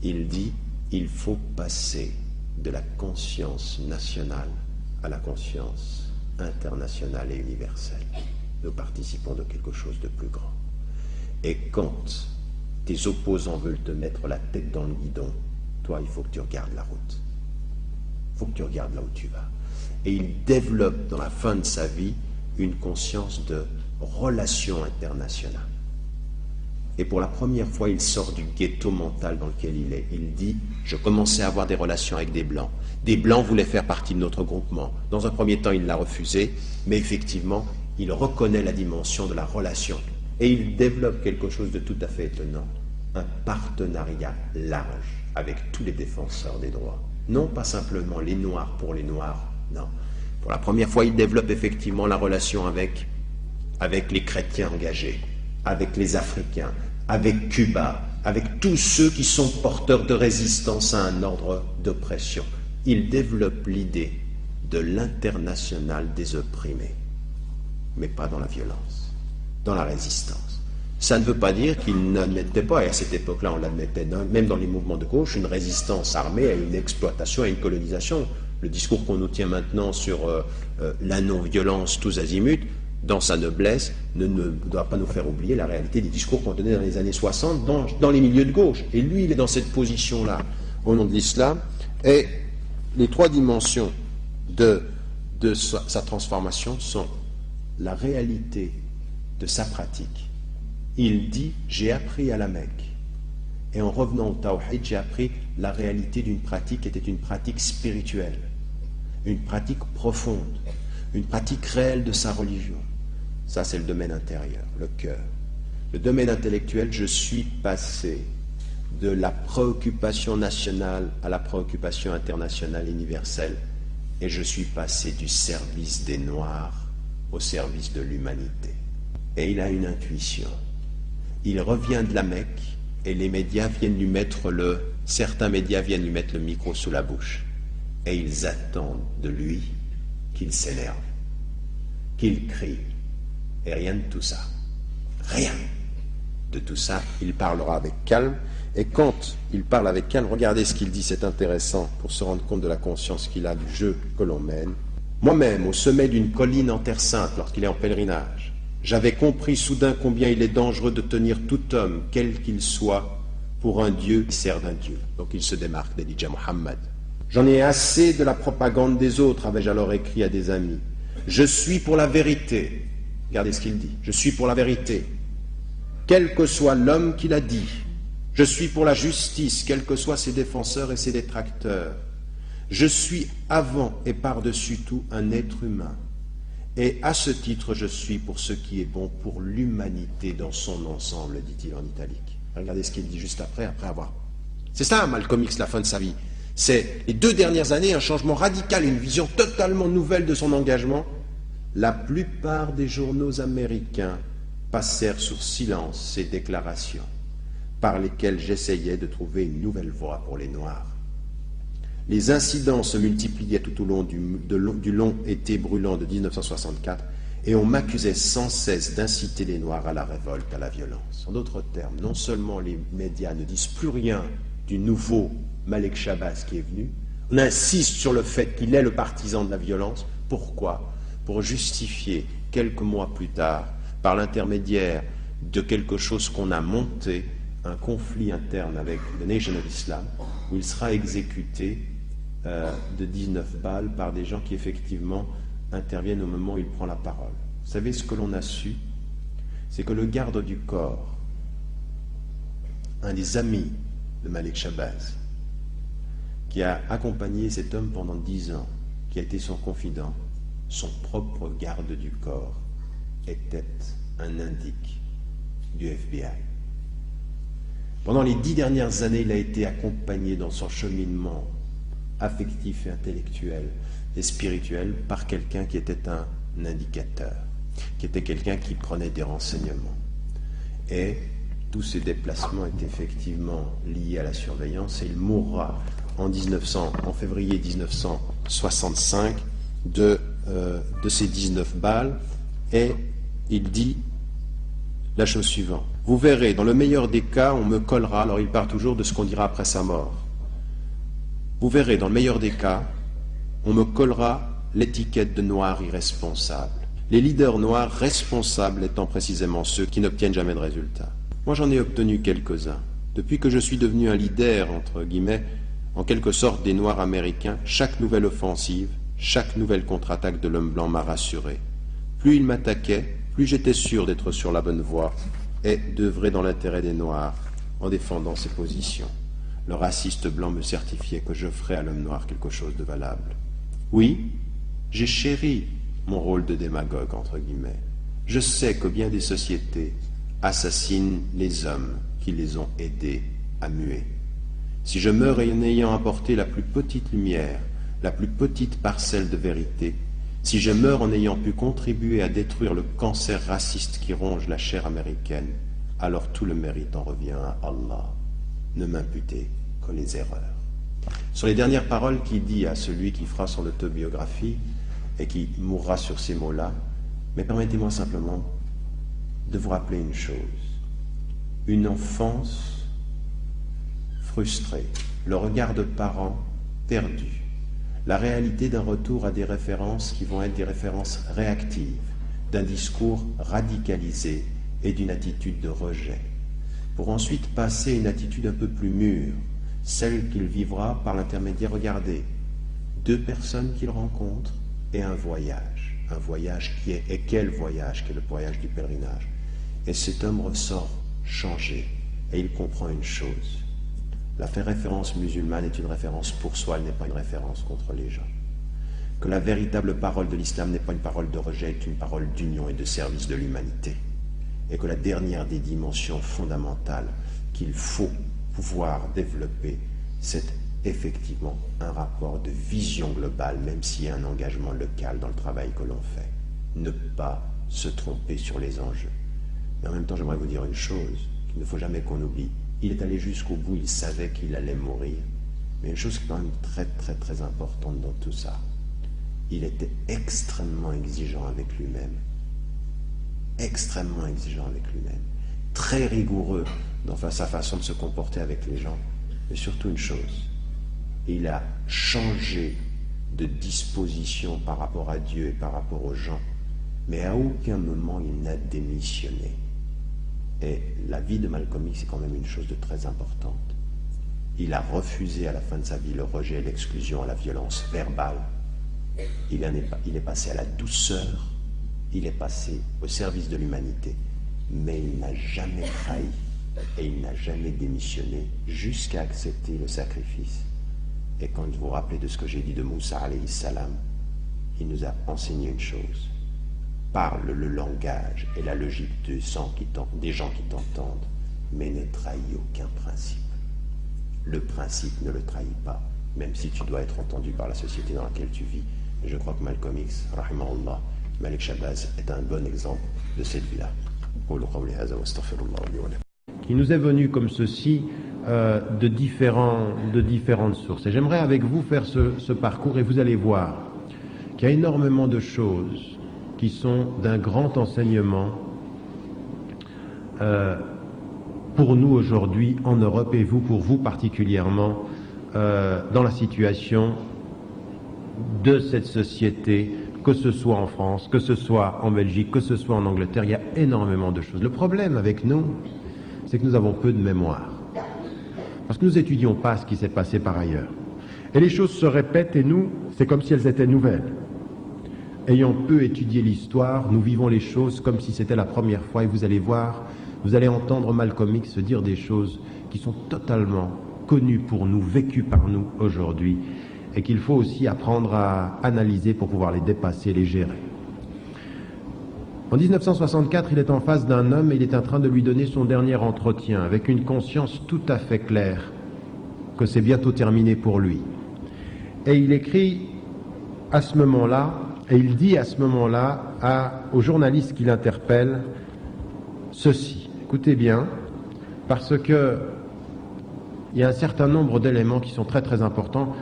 il dit, il faut passer de la conscience nationale à la conscience internationale et universelle. Nous participons de quelque chose de plus grand. Et quand tes opposants veulent te mettre la tête dans le guidon, toi, il faut que tu regardes la route. Il faut que tu regardes là où tu vas. Et il développe dans la fin de sa vie une conscience de relation internationale. Et pour la première fois, il sort du ghetto mental dans lequel il est. Il dit, je commençais à avoir des relations avec des Blancs. Des Blancs voulaient faire partie de notre groupement. Dans un premier temps, il l'a refusé, mais effectivement, il reconnaît la dimension de la relation. Et il développe quelque chose de tout à fait étonnant. Un partenariat large avec tous les défenseurs des droits. Non pas simplement les Noirs pour les Noirs, non. Pour la première fois, il développe effectivement la relation avec les chrétiens engagés, avec les Africains, avec Cuba, avec tous ceux qui sont porteurs de résistance à un ordre d'oppression. Il développe l'idée de l'international des opprimés, mais pas dans la violence, dans la résistance. Ça ne veut pas dire qu'il n'admettait pas, et à cette époque-là on l'admettait, même dans les mouvements de gauche, une résistance armée à une exploitation, à une colonisation. Le discours qu'on nous tient maintenant sur la non-violence tous azimuts, dans sa noblesse, ne doit pas nous faire oublier la réalité des discours qu'on tenait dans les années 60 dans les milieux de gauche. Et lui, il est dans cette position-là, au nom de l'islam. Et les trois dimensions de sa transformation sont la réalité de sa pratique. Il dit, j'ai appris à la Mecque. Et en revenant au Tawhid, j'ai appris la réalité d'une pratique qui était une pratique spirituelle, une pratique profonde, une pratique réelle de sa religion. Ça, c'est le domaine intérieur, le cœur. Le domaine intellectuel, je suis passé de la préoccupation nationale à la préoccupation internationale et universelle, et je suis passé du service des Noirs au service de l'humanité. Et il a une intuition. Il revient de la Mecque, et les médias viennent lui mettre certains médias viennent lui mettre le micro sous la bouche, et ils attendent de lui qu'il s'énerve, qu'il crie. Et rien de tout ça. Rien de tout ça. Il parlera avec calme. Et quand il parle avec calme, regardez ce qu'il dit, c'est intéressant pour se rendre compte de la conscience qu'il a du jeu que l'on mène. Moi-même, au sommet d'une colline en Terre Sainte, lorsqu'il est en pèlerinage, j'avais compris soudain combien il est dangereux de tenir tout homme, quel qu'il soit, pour un Dieu qui sert d'un Dieu. Donc il se démarque d'Elijah Muhammad. J'en ai assez de la propagande des autres, avais-je alors écrit à des amis. Je suis pour la vérité. Regardez ce qu'il dit. Je suis pour la vérité, quel que soit l'homme qui l'a dit. Je suis pour la justice, quels que soient ses défenseurs et ses détracteurs. Je suis avant et par-dessus tout un être humain. Et à ce titre, je suis pour ce qui est bon pour l'humanité dans son ensemble, dit-il en italique. Regardez ce qu'il dit juste après avoir... C'est ça, Malcolm X, la fin de sa vie. C'est les 2 dernières années, un changement radical, une vision totalement nouvelle de son engagement. La plupart des journaux américains passèrent sous silence ces déclarations par lesquelles j'essayais de trouver une nouvelle voie pour les Noirs. Les incidents se multipliaient tout au long du long été brûlant de 1964 et on m'accusait sans cesse d'inciter les Noirs à la révolte, à la violence. En d'autres termes, non seulement les médias ne disent plus rien du nouveau Malek Shabazz qui est venu, on insiste sur le fait qu'il est le partisan de la violence. Pourquoi ? Pour justifier, quelques mois plus tard, par l'intermédiaire de quelque chose qu'on a monté, un conflit interne avec the Nation of Islam, où il sera exécuté de 19 balles par des gens qui effectivement interviennent au moment où il prend la parole. Vous savez ce que l'on a su? C'est que le garde du corps, un des amis de Malek Shabazz, qui a accompagné cet homme pendant 10 ans, qui a été son confident, son propre garde du corps était un indique du FBI. Pendant les 10 dernières années, il a été accompagné dans son cheminement affectif et intellectuel et spirituel par quelqu'un qui était un indicateur, qui était quelqu'un qui prenait des renseignements. Et tous ces déplacements étaient effectivement liés à la surveillance et il mourra en février 1965 de ces 19 balles Et il dit la chose suivante. Vous verrez, dans le meilleur des cas, on me collera, alors il part toujours de ce qu'on dira après sa mort. Vous verrez, dans le meilleur des cas, on me collera l'étiquette de noir irresponsable. Les leaders noirs responsables étant précisément ceux qui n'obtiennent jamais de résultats. Moi j'en ai obtenu quelques-uns. Depuis que je suis devenu un leader, entre guillemets, en quelque sorte des noirs américains, chaque nouvelle offensive, chaque nouvelle contre-attaque de l'homme blanc m'a rassuré. Plus il m'attaquait, plus j'étais sûr d'être sur la bonne voie et d'œuvrer dans l'intérêt des noirs en défendant ses positions. Le raciste blanc me certifiait que je ferais à l'homme noir quelque chose de valable. Oui, j'ai chéri mon rôle de démagogue, entre guillemets. Je sais que bien des sociétés assassinent les hommes qui les ont aidés à muer. Si je meurs en ayant apporté la plus petite lumière, la plus petite parcelle de vérité, si je meurs en ayant pu contribuer à détruire le cancer raciste qui ronge la chair américaine, alors tout le mérite en revient à Allah. Ne m'imputez que les erreurs. Sur les dernières paroles qu'il dit à celui qui fera son autobiographie et qui mourra sur ces mots-là, mais permettez-moi simplement de vous rappeler une chose. Une enfance frustrée, le regard de parents perdus, la réalité d'un retour à des références qui vont être des références réactives, d'un discours radicalisé et d'une attitude de rejet, pour ensuite passer à une attitude un peu plus mûre, celle qu'il vivra par l'intermédiaire, regardez, 2 personnes qu'il rencontre et un voyage qui est, et quel voyage, qui est le voyage du pèlerinage. Et cet homme ressort changé, et il comprend une chose. La référence musulmane est une référence pour soi, elle n'est pas une référence contre les gens. Que la véritable parole de l'islam n'est pas une parole de rejet, est une parole d'union et de service de l'humanité. Et que la dernière des dimensions fondamentales qu'il faut pouvoir développer, c'est effectivement un rapport de vision globale, même s'il y a un engagement local dans le travail que l'on fait. Ne pas se tromper sur les enjeux. Mais en même temps, j'aimerais vous dire une chose qu'il ne faut jamais qu'on oublie. Il est allé jusqu'au bout, il savait qu'il allait mourir. Mais une chose qui est quand même très très très importante dans tout ça, il était extrêmement exigeant avec lui-même. Extrêmement exigeant avec lui-même. Très rigoureux dans sa façon de se comporter avec les gens. Mais surtout une chose, il a changé de disposition par rapport à Dieu et par rapport aux gens. Mais à aucun moment il n'a démissionné. Et la vie de Malcolm X, c'est quand même une chose de très importante. Il a refusé à la fin de sa vie le rejet, l'exclusion, la violence verbale. Il est passé à la douceur, il est passé au service de l'humanité, mais il n'a jamais trahi et il n'a jamais démissionné jusqu'à accepter le sacrifice. Et quand vous vous rappelez de ce que j'ai dit de Moussa alayhi salam, il nous a enseigné une chose. Parle le langage et la logique des gens qui t'entendent, mais ne trahis aucun principe. Le principe ne le trahit pas, même si tu dois être entendu par la société dans laquelle tu vis. Et je crois que Malcolm X, rahimahullah, Malik Shabazz, est un bon exemple de cette vie-là. Qui nous est venu comme ceci de différentes sources. Et j'aimerais avec vous faire ce parcours et vous allez voir qu'il y a énormément de choses qui sont d'un grand enseignement pour nous aujourd'hui en Europe et pour vous particulièrement dans la situation de cette société, que ce soit en France, que ce soit en Belgique, que ce soit en Angleterre. Il y a énormément de choses. Le problème avec nous, c'est que nous avons peu de mémoire. Parce que nous n'étudions pas ce qui s'est passé par ailleurs. Et les choses se répètent et nous, c'est comme si elles étaient nouvelles. Ayant peu étudié l'histoire, nous vivons les choses comme si c'était la première fois et vous allez voir, vous allez entendre Malcolm X se dire des choses qui sont totalement connues pour nous, vécues par nous aujourd'hui et qu'il faut aussi apprendre à analyser pour pouvoir les dépasser, les gérer. En 1964, il est en face d'un homme et il est en train de lui donner son dernier entretien avec une conscience tout à fait claire que c'est bientôt terminé pour lui. Et il écrit à ce moment-là, et il dit à ce moment-là au journaliste qui l'interpelle ceci. Écoutez bien, parce que il y a un certain nombre d'éléments qui sont très très importants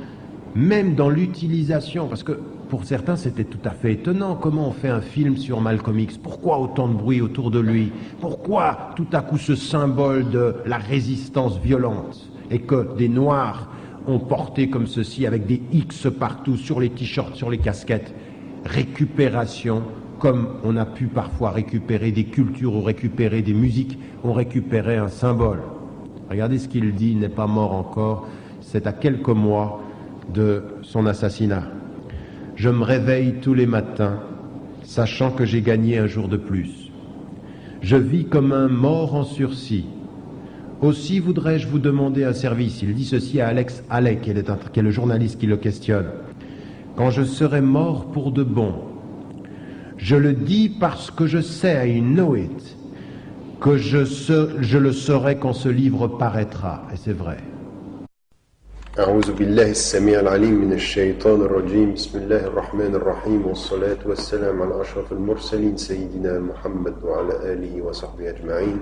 même dans l'utilisation, parce que pour certains c'était tout à fait étonnant, comment on fait un film sur Malcolm X, pourquoi autant de bruit autour de lui, pourquoi tout à coup ce symbole de la résistance violente, et que des Noirs ont porté comme ceci avec des X partout, sur les t-shirts, sur les casquettes. Récupération, comme on a pu parfois récupérer des cultures ou récupérer des musiques, on récupérait un symbole. Regardez ce qu'il dit, il n'est pas mort encore, c'est à quelques mois de son assassinat. Je me réveille tous les matins, sachant que j'ai gagné un jour de plus. Je vis comme un mort en sursis. Aussi voudrais-je vous demander un service. Il dit ceci à Alex Haley, qui est le journaliste qui le questionne. Quand je serai mort pour de bon, je le dis parce que je sais, I know it, que je le saurai quand ce livre paraîtra. Et c'est vrai. أعوذ بالله السميع العليم من الشيطان الرجيم بسم الله الرحمن الرحيم والصلاة والسلام على أشرف المرسلين سيدنا محمد وعلى آله وصحبه أجمعين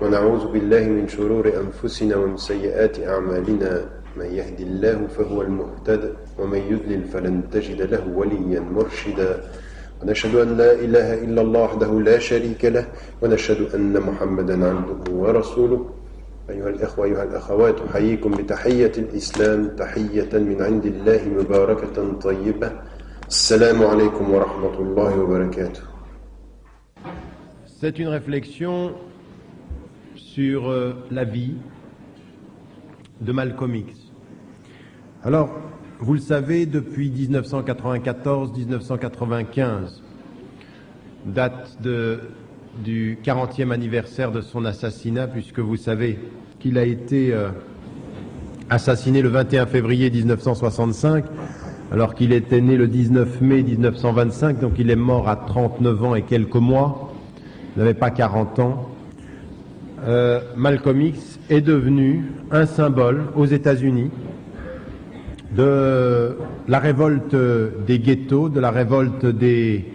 ونعوذ بالله من شرور أنفسنا ومن سيئات أعمالنا من يهدي الله فهو المهتد ومن يضلل فلن تجد له وليا مرشدا ونشهد أن لا إله إلا الله وحده لا شريك له ونشهد أن محمدا عبده ورسوله أيها الإخوة أيها الأخوات أحييكم بتحية الإسلام تحية من عند الله مباركة طيبة السلام عليكم ورحمة الله وبركاته. C'est une réflexion sur la vie de Malcolm X. Alors, vous le savez, depuis 1994-1995, date du 40e anniversaire de son assassinat, puisque vous savez qu'il a été assassiné le 21 février 1965, alors qu'il était né le 19 mai 1925, donc il est mort à 39 ans et quelques mois, il n'avait pas 40 ans. Malcolm X est devenu un symbole aux États-Unis de la révolte des ghettos, de la révolte des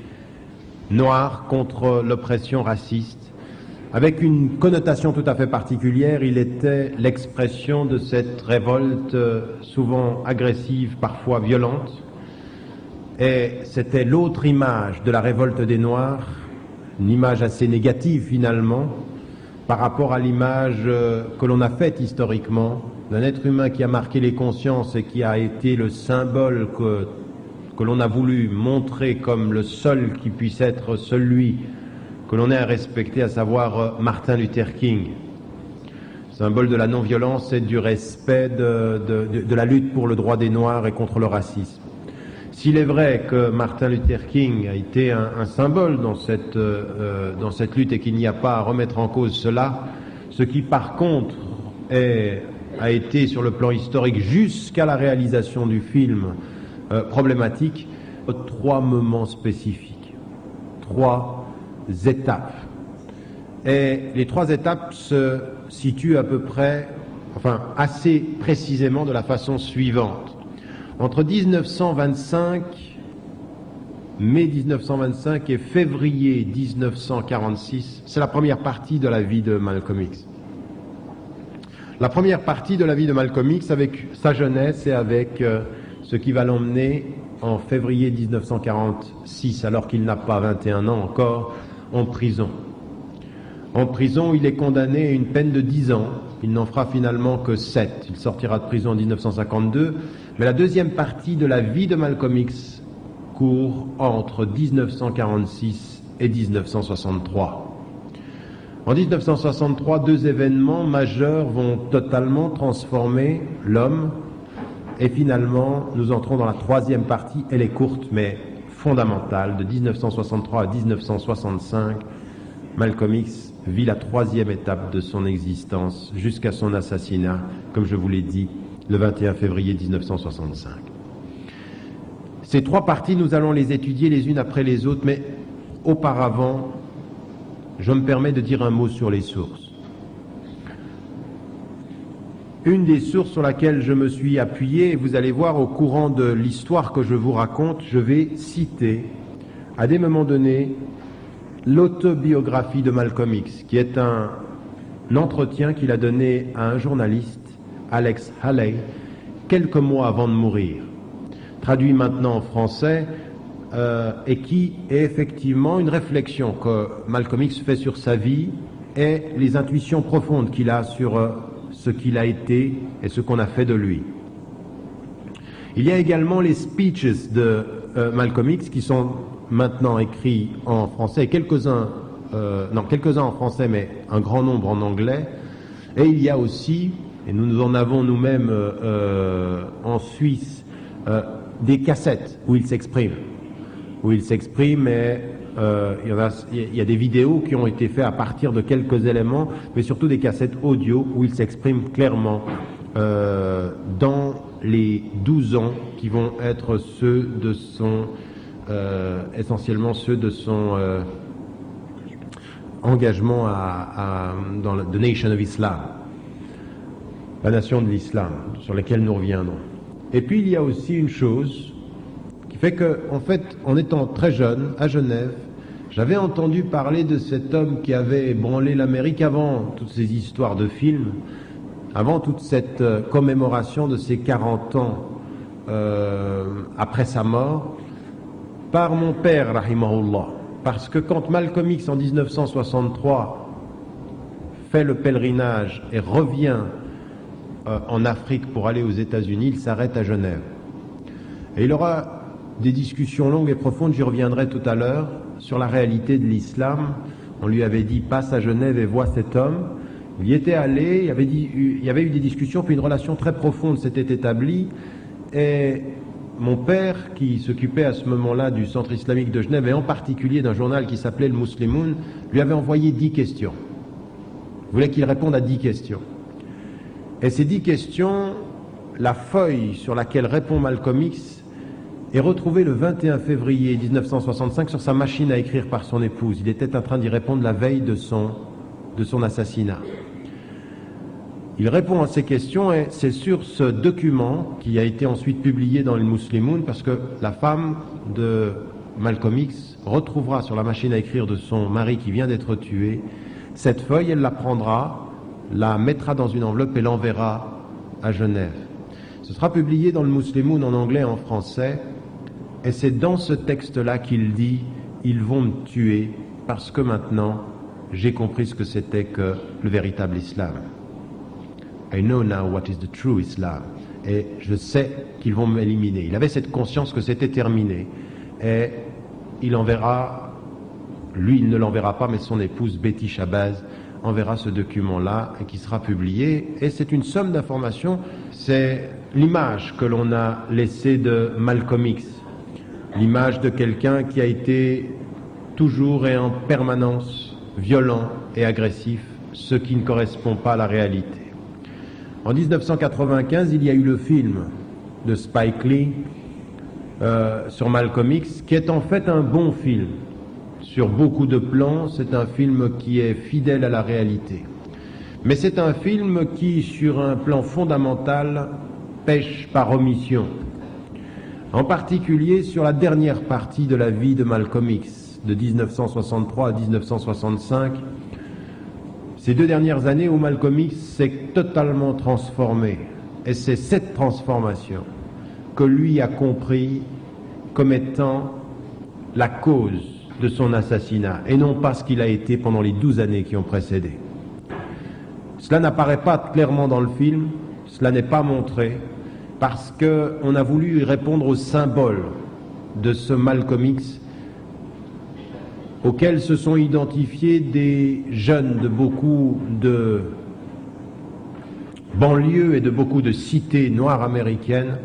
Noirs contre l'oppression raciste. Avec une connotation tout à fait particulière, il était l'expression de cette révolte souvent agressive, parfois violente. Et c'était l'autre image de la révolte des Noirs, une image assez négative finalement, par rapport à l'image que l'on a faite historiquement d'un être humain qui a marqué les consciences et qui a été le symbole que l'on a voulu montrer comme le seul qui puisse être celui que l'on ait à respecter, à savoir Martin Luther King, symbole de la non-violence et du respect de la lutte pour le droit des Noirs et contre le racisme. S'il est vrai que Martin Luther King a été un symbole dans cette lutte et qu'il n'y a pas à remettre en cause cela, ce qui par contre a été sur le plan historique jusqu'à la réalisation du film problématique, 3 moments spécifiques, 3 étapes. Et les 3 étapes se situent à peu près, enfin assez précisément de la façon suivante. Entre 1925, mai 1925 et février 1946, c'est la première partie de la vie de Malcolm X. La première partie de la vie de Malcolm X avec sa jeunesse et avec ce qui va l'emmener en février 1946, alors qu'il n'a pas 21 ans encore, en prison. En prison, il est condamné à une peine de 10 ans. Il n'en fera finalement que 7. Il sortira de prison en 1952. Mais la deuxième partie de la vie de Malcolm X court entre 1946 et 1963. En 1963, 2 événements majeurs vont totalement transformer l'homme. Et finalement, nous entrons dans la 3e partie. Elle est courte, mais fondamentale. De 1963 à 1965, Malcolm X vit la 3e étape de son existence jusqu'à son assassinat, comme je vous l'ai dit, le 21 février 1965. Ces 3 parties, nous allons les étudier les unes après les autres, mais auparavant, je me permets de dire un mot sur les sources. Une des sources sur laquelle je me suis appuyé, et vous allez voir au courant de l'histoire que je vous raconte, je vais citer à des moments donnés l'autobiographie de Malcolm X, qui est un entretien qu'il a donné à un journaliste, Alex Haley, quelques mois avant de mourir, traduit maintenant en français, et qui est effectivement une réflexion que Malcolm X fait sur sa vie et les intuitions profondes qu'il a sur ce qu'il a été et ce qu'on a fait de lui. Il y a également les speeches de Malcolm X qui sont maintenant écrits en français, quelques-uns en français, mais un grand nombre en anglais. Et il y a aussi, et nous en avons nous-mêmes en Suisse, des cassettes où il s'exprime. Et il y a des vidéos qui ont été faites à partir de quelques éléments, mais surtout des cassettes audio où il s'exprime clairement dans les 12 ans qui vont être ceux de son, essentiellement ceux de son engagement dans The Nation of Islam, la nation de l'islam, sur laquelle nous reviendrons. Et puis il y a aussi une chose qui fait que, en fait, en étant très jeune, à Genève, j'avais entendu parler de cet homme qui avait ébranlé l'Amérique avant toutes ces histoires de films, avant toute cette commémoration de ses 40 ans après sa mort, par mon père, rahimahullah. Parce que quand Malcolm X, en 1963, fait le pèlerinage et revient en Afrique pour aller aux États-Unis, il s'arrête à Genève. Et il aura des discussions longues et profondes, j'y reviendrai tout à l'heure, sur la réalité de l'islam. On lui avait dit, passe à Genève et vois cet homme. Il y était allé, il y avait eu des discussions, puis une relation très profonde s'était établie. Et mon père, qui s'occupait à ce moment-là du centre islamique de Genève, et en particulier d'un journal qui s'appelait Le Muslimoun, lui avait envoyé 10 questions. Il voulait qu'il réponde à 10 questions. Et ces 10 questions, la feuille sur laquelle répond Malcolm X est retrouvée le 21 février 1965 sur sa machine à écrire par son épouse. Il était en train d'y répondre la veille de son assassinat. Il répond à ces questions et c'est sur ce document qui a été ensuite publié dans le Muslimoun, parce que la femme de Malcolm X retrouvera sur la machine à écrire de son mari qui vient d'être tué cette feuille, elle la prendra, la mettra dans une enveloppe et l'enverra à Genève. Ce sera publié dans le Muslimoun en anglais et en français, et c'est dans ce texte-là qu'il dit « Ils vont me tuer parce que maintenant j'ai compris ce que c'était que le véritable islam. I know now what is the true Islam. Et je sais qu'ils vont m'éliminer. » Il avait cette conscience que c'était terminé. Et il enverra, lui il ne l'enverra pas, mais son épouse Betty Shabazz enverra ce document-là et qui sera publié. Et c'est une somme d'informations. C'est l'image que l'on a laissée de Malcolm X. L'image de quelqu'un qui a été toujours et en permanence violent et agressif, ce qui ne correspond pas à la réalité. En 1995, il y a eu le film de Spike Lee sur Malcolm X, qui est en fait un bon film. Sur beaucoup de plans, c'est un film qui est fidèle à la réalité. Mais c'est un film qui, sur un plan fondamental, pêche par omission. En particulier sur la dernière partie de la vie de Malcolm X, de 1963 à 1965, ces 2 dernières années où Malcolm X s'est totalement transformé. Et c'est cette transformation que lui a compris comme étant la cause de son assassinat, et non pas ce qu'il a été pendant les 12 années qui ont précédé. Cela n'apparaît pas clairement dans le film, cela n'est pas montré, parce qu'on a voulu répondre au symbole de ce Malcolm X auquel se sont identifiés des jeunes de beaucoup de banlieues et de beaucoup de cités noires américaines,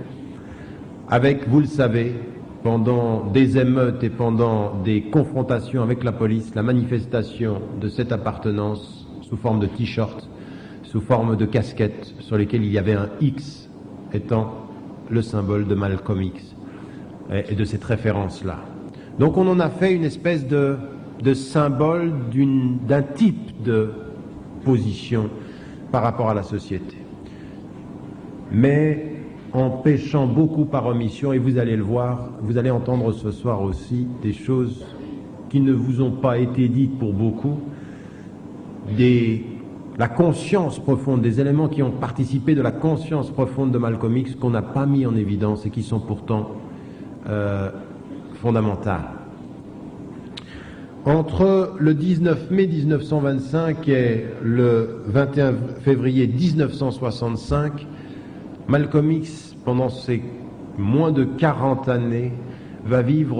avec, vous le savez, pendant des émeutes et pendant des confrontations avec la police, la manifestation de cette appartenance sous forme de t-shirt, sous forme de casquette, sur lesquelles il y avait un X étant le symbole de Malcolm X et de cette référence-là. Donc on en a fait une espèce de symbole d'un type de position par rapport à la société. Mais en péchant beaucoup par omission, et vous allez le voir, vous allez entendre ce soir aussi des choses qui ne vous ont pas été dites pour beaucoup, des la conscience profonde, des éléments qui ont participé de la conscience profonde de Malcolm X qu'on n'a pas mis en évidence et qui sont pourtant fondamentales. Entre le 19 mai 1925 et le 21 février 1965, Malcolm X, pendant ses moins de 40 années, va vivre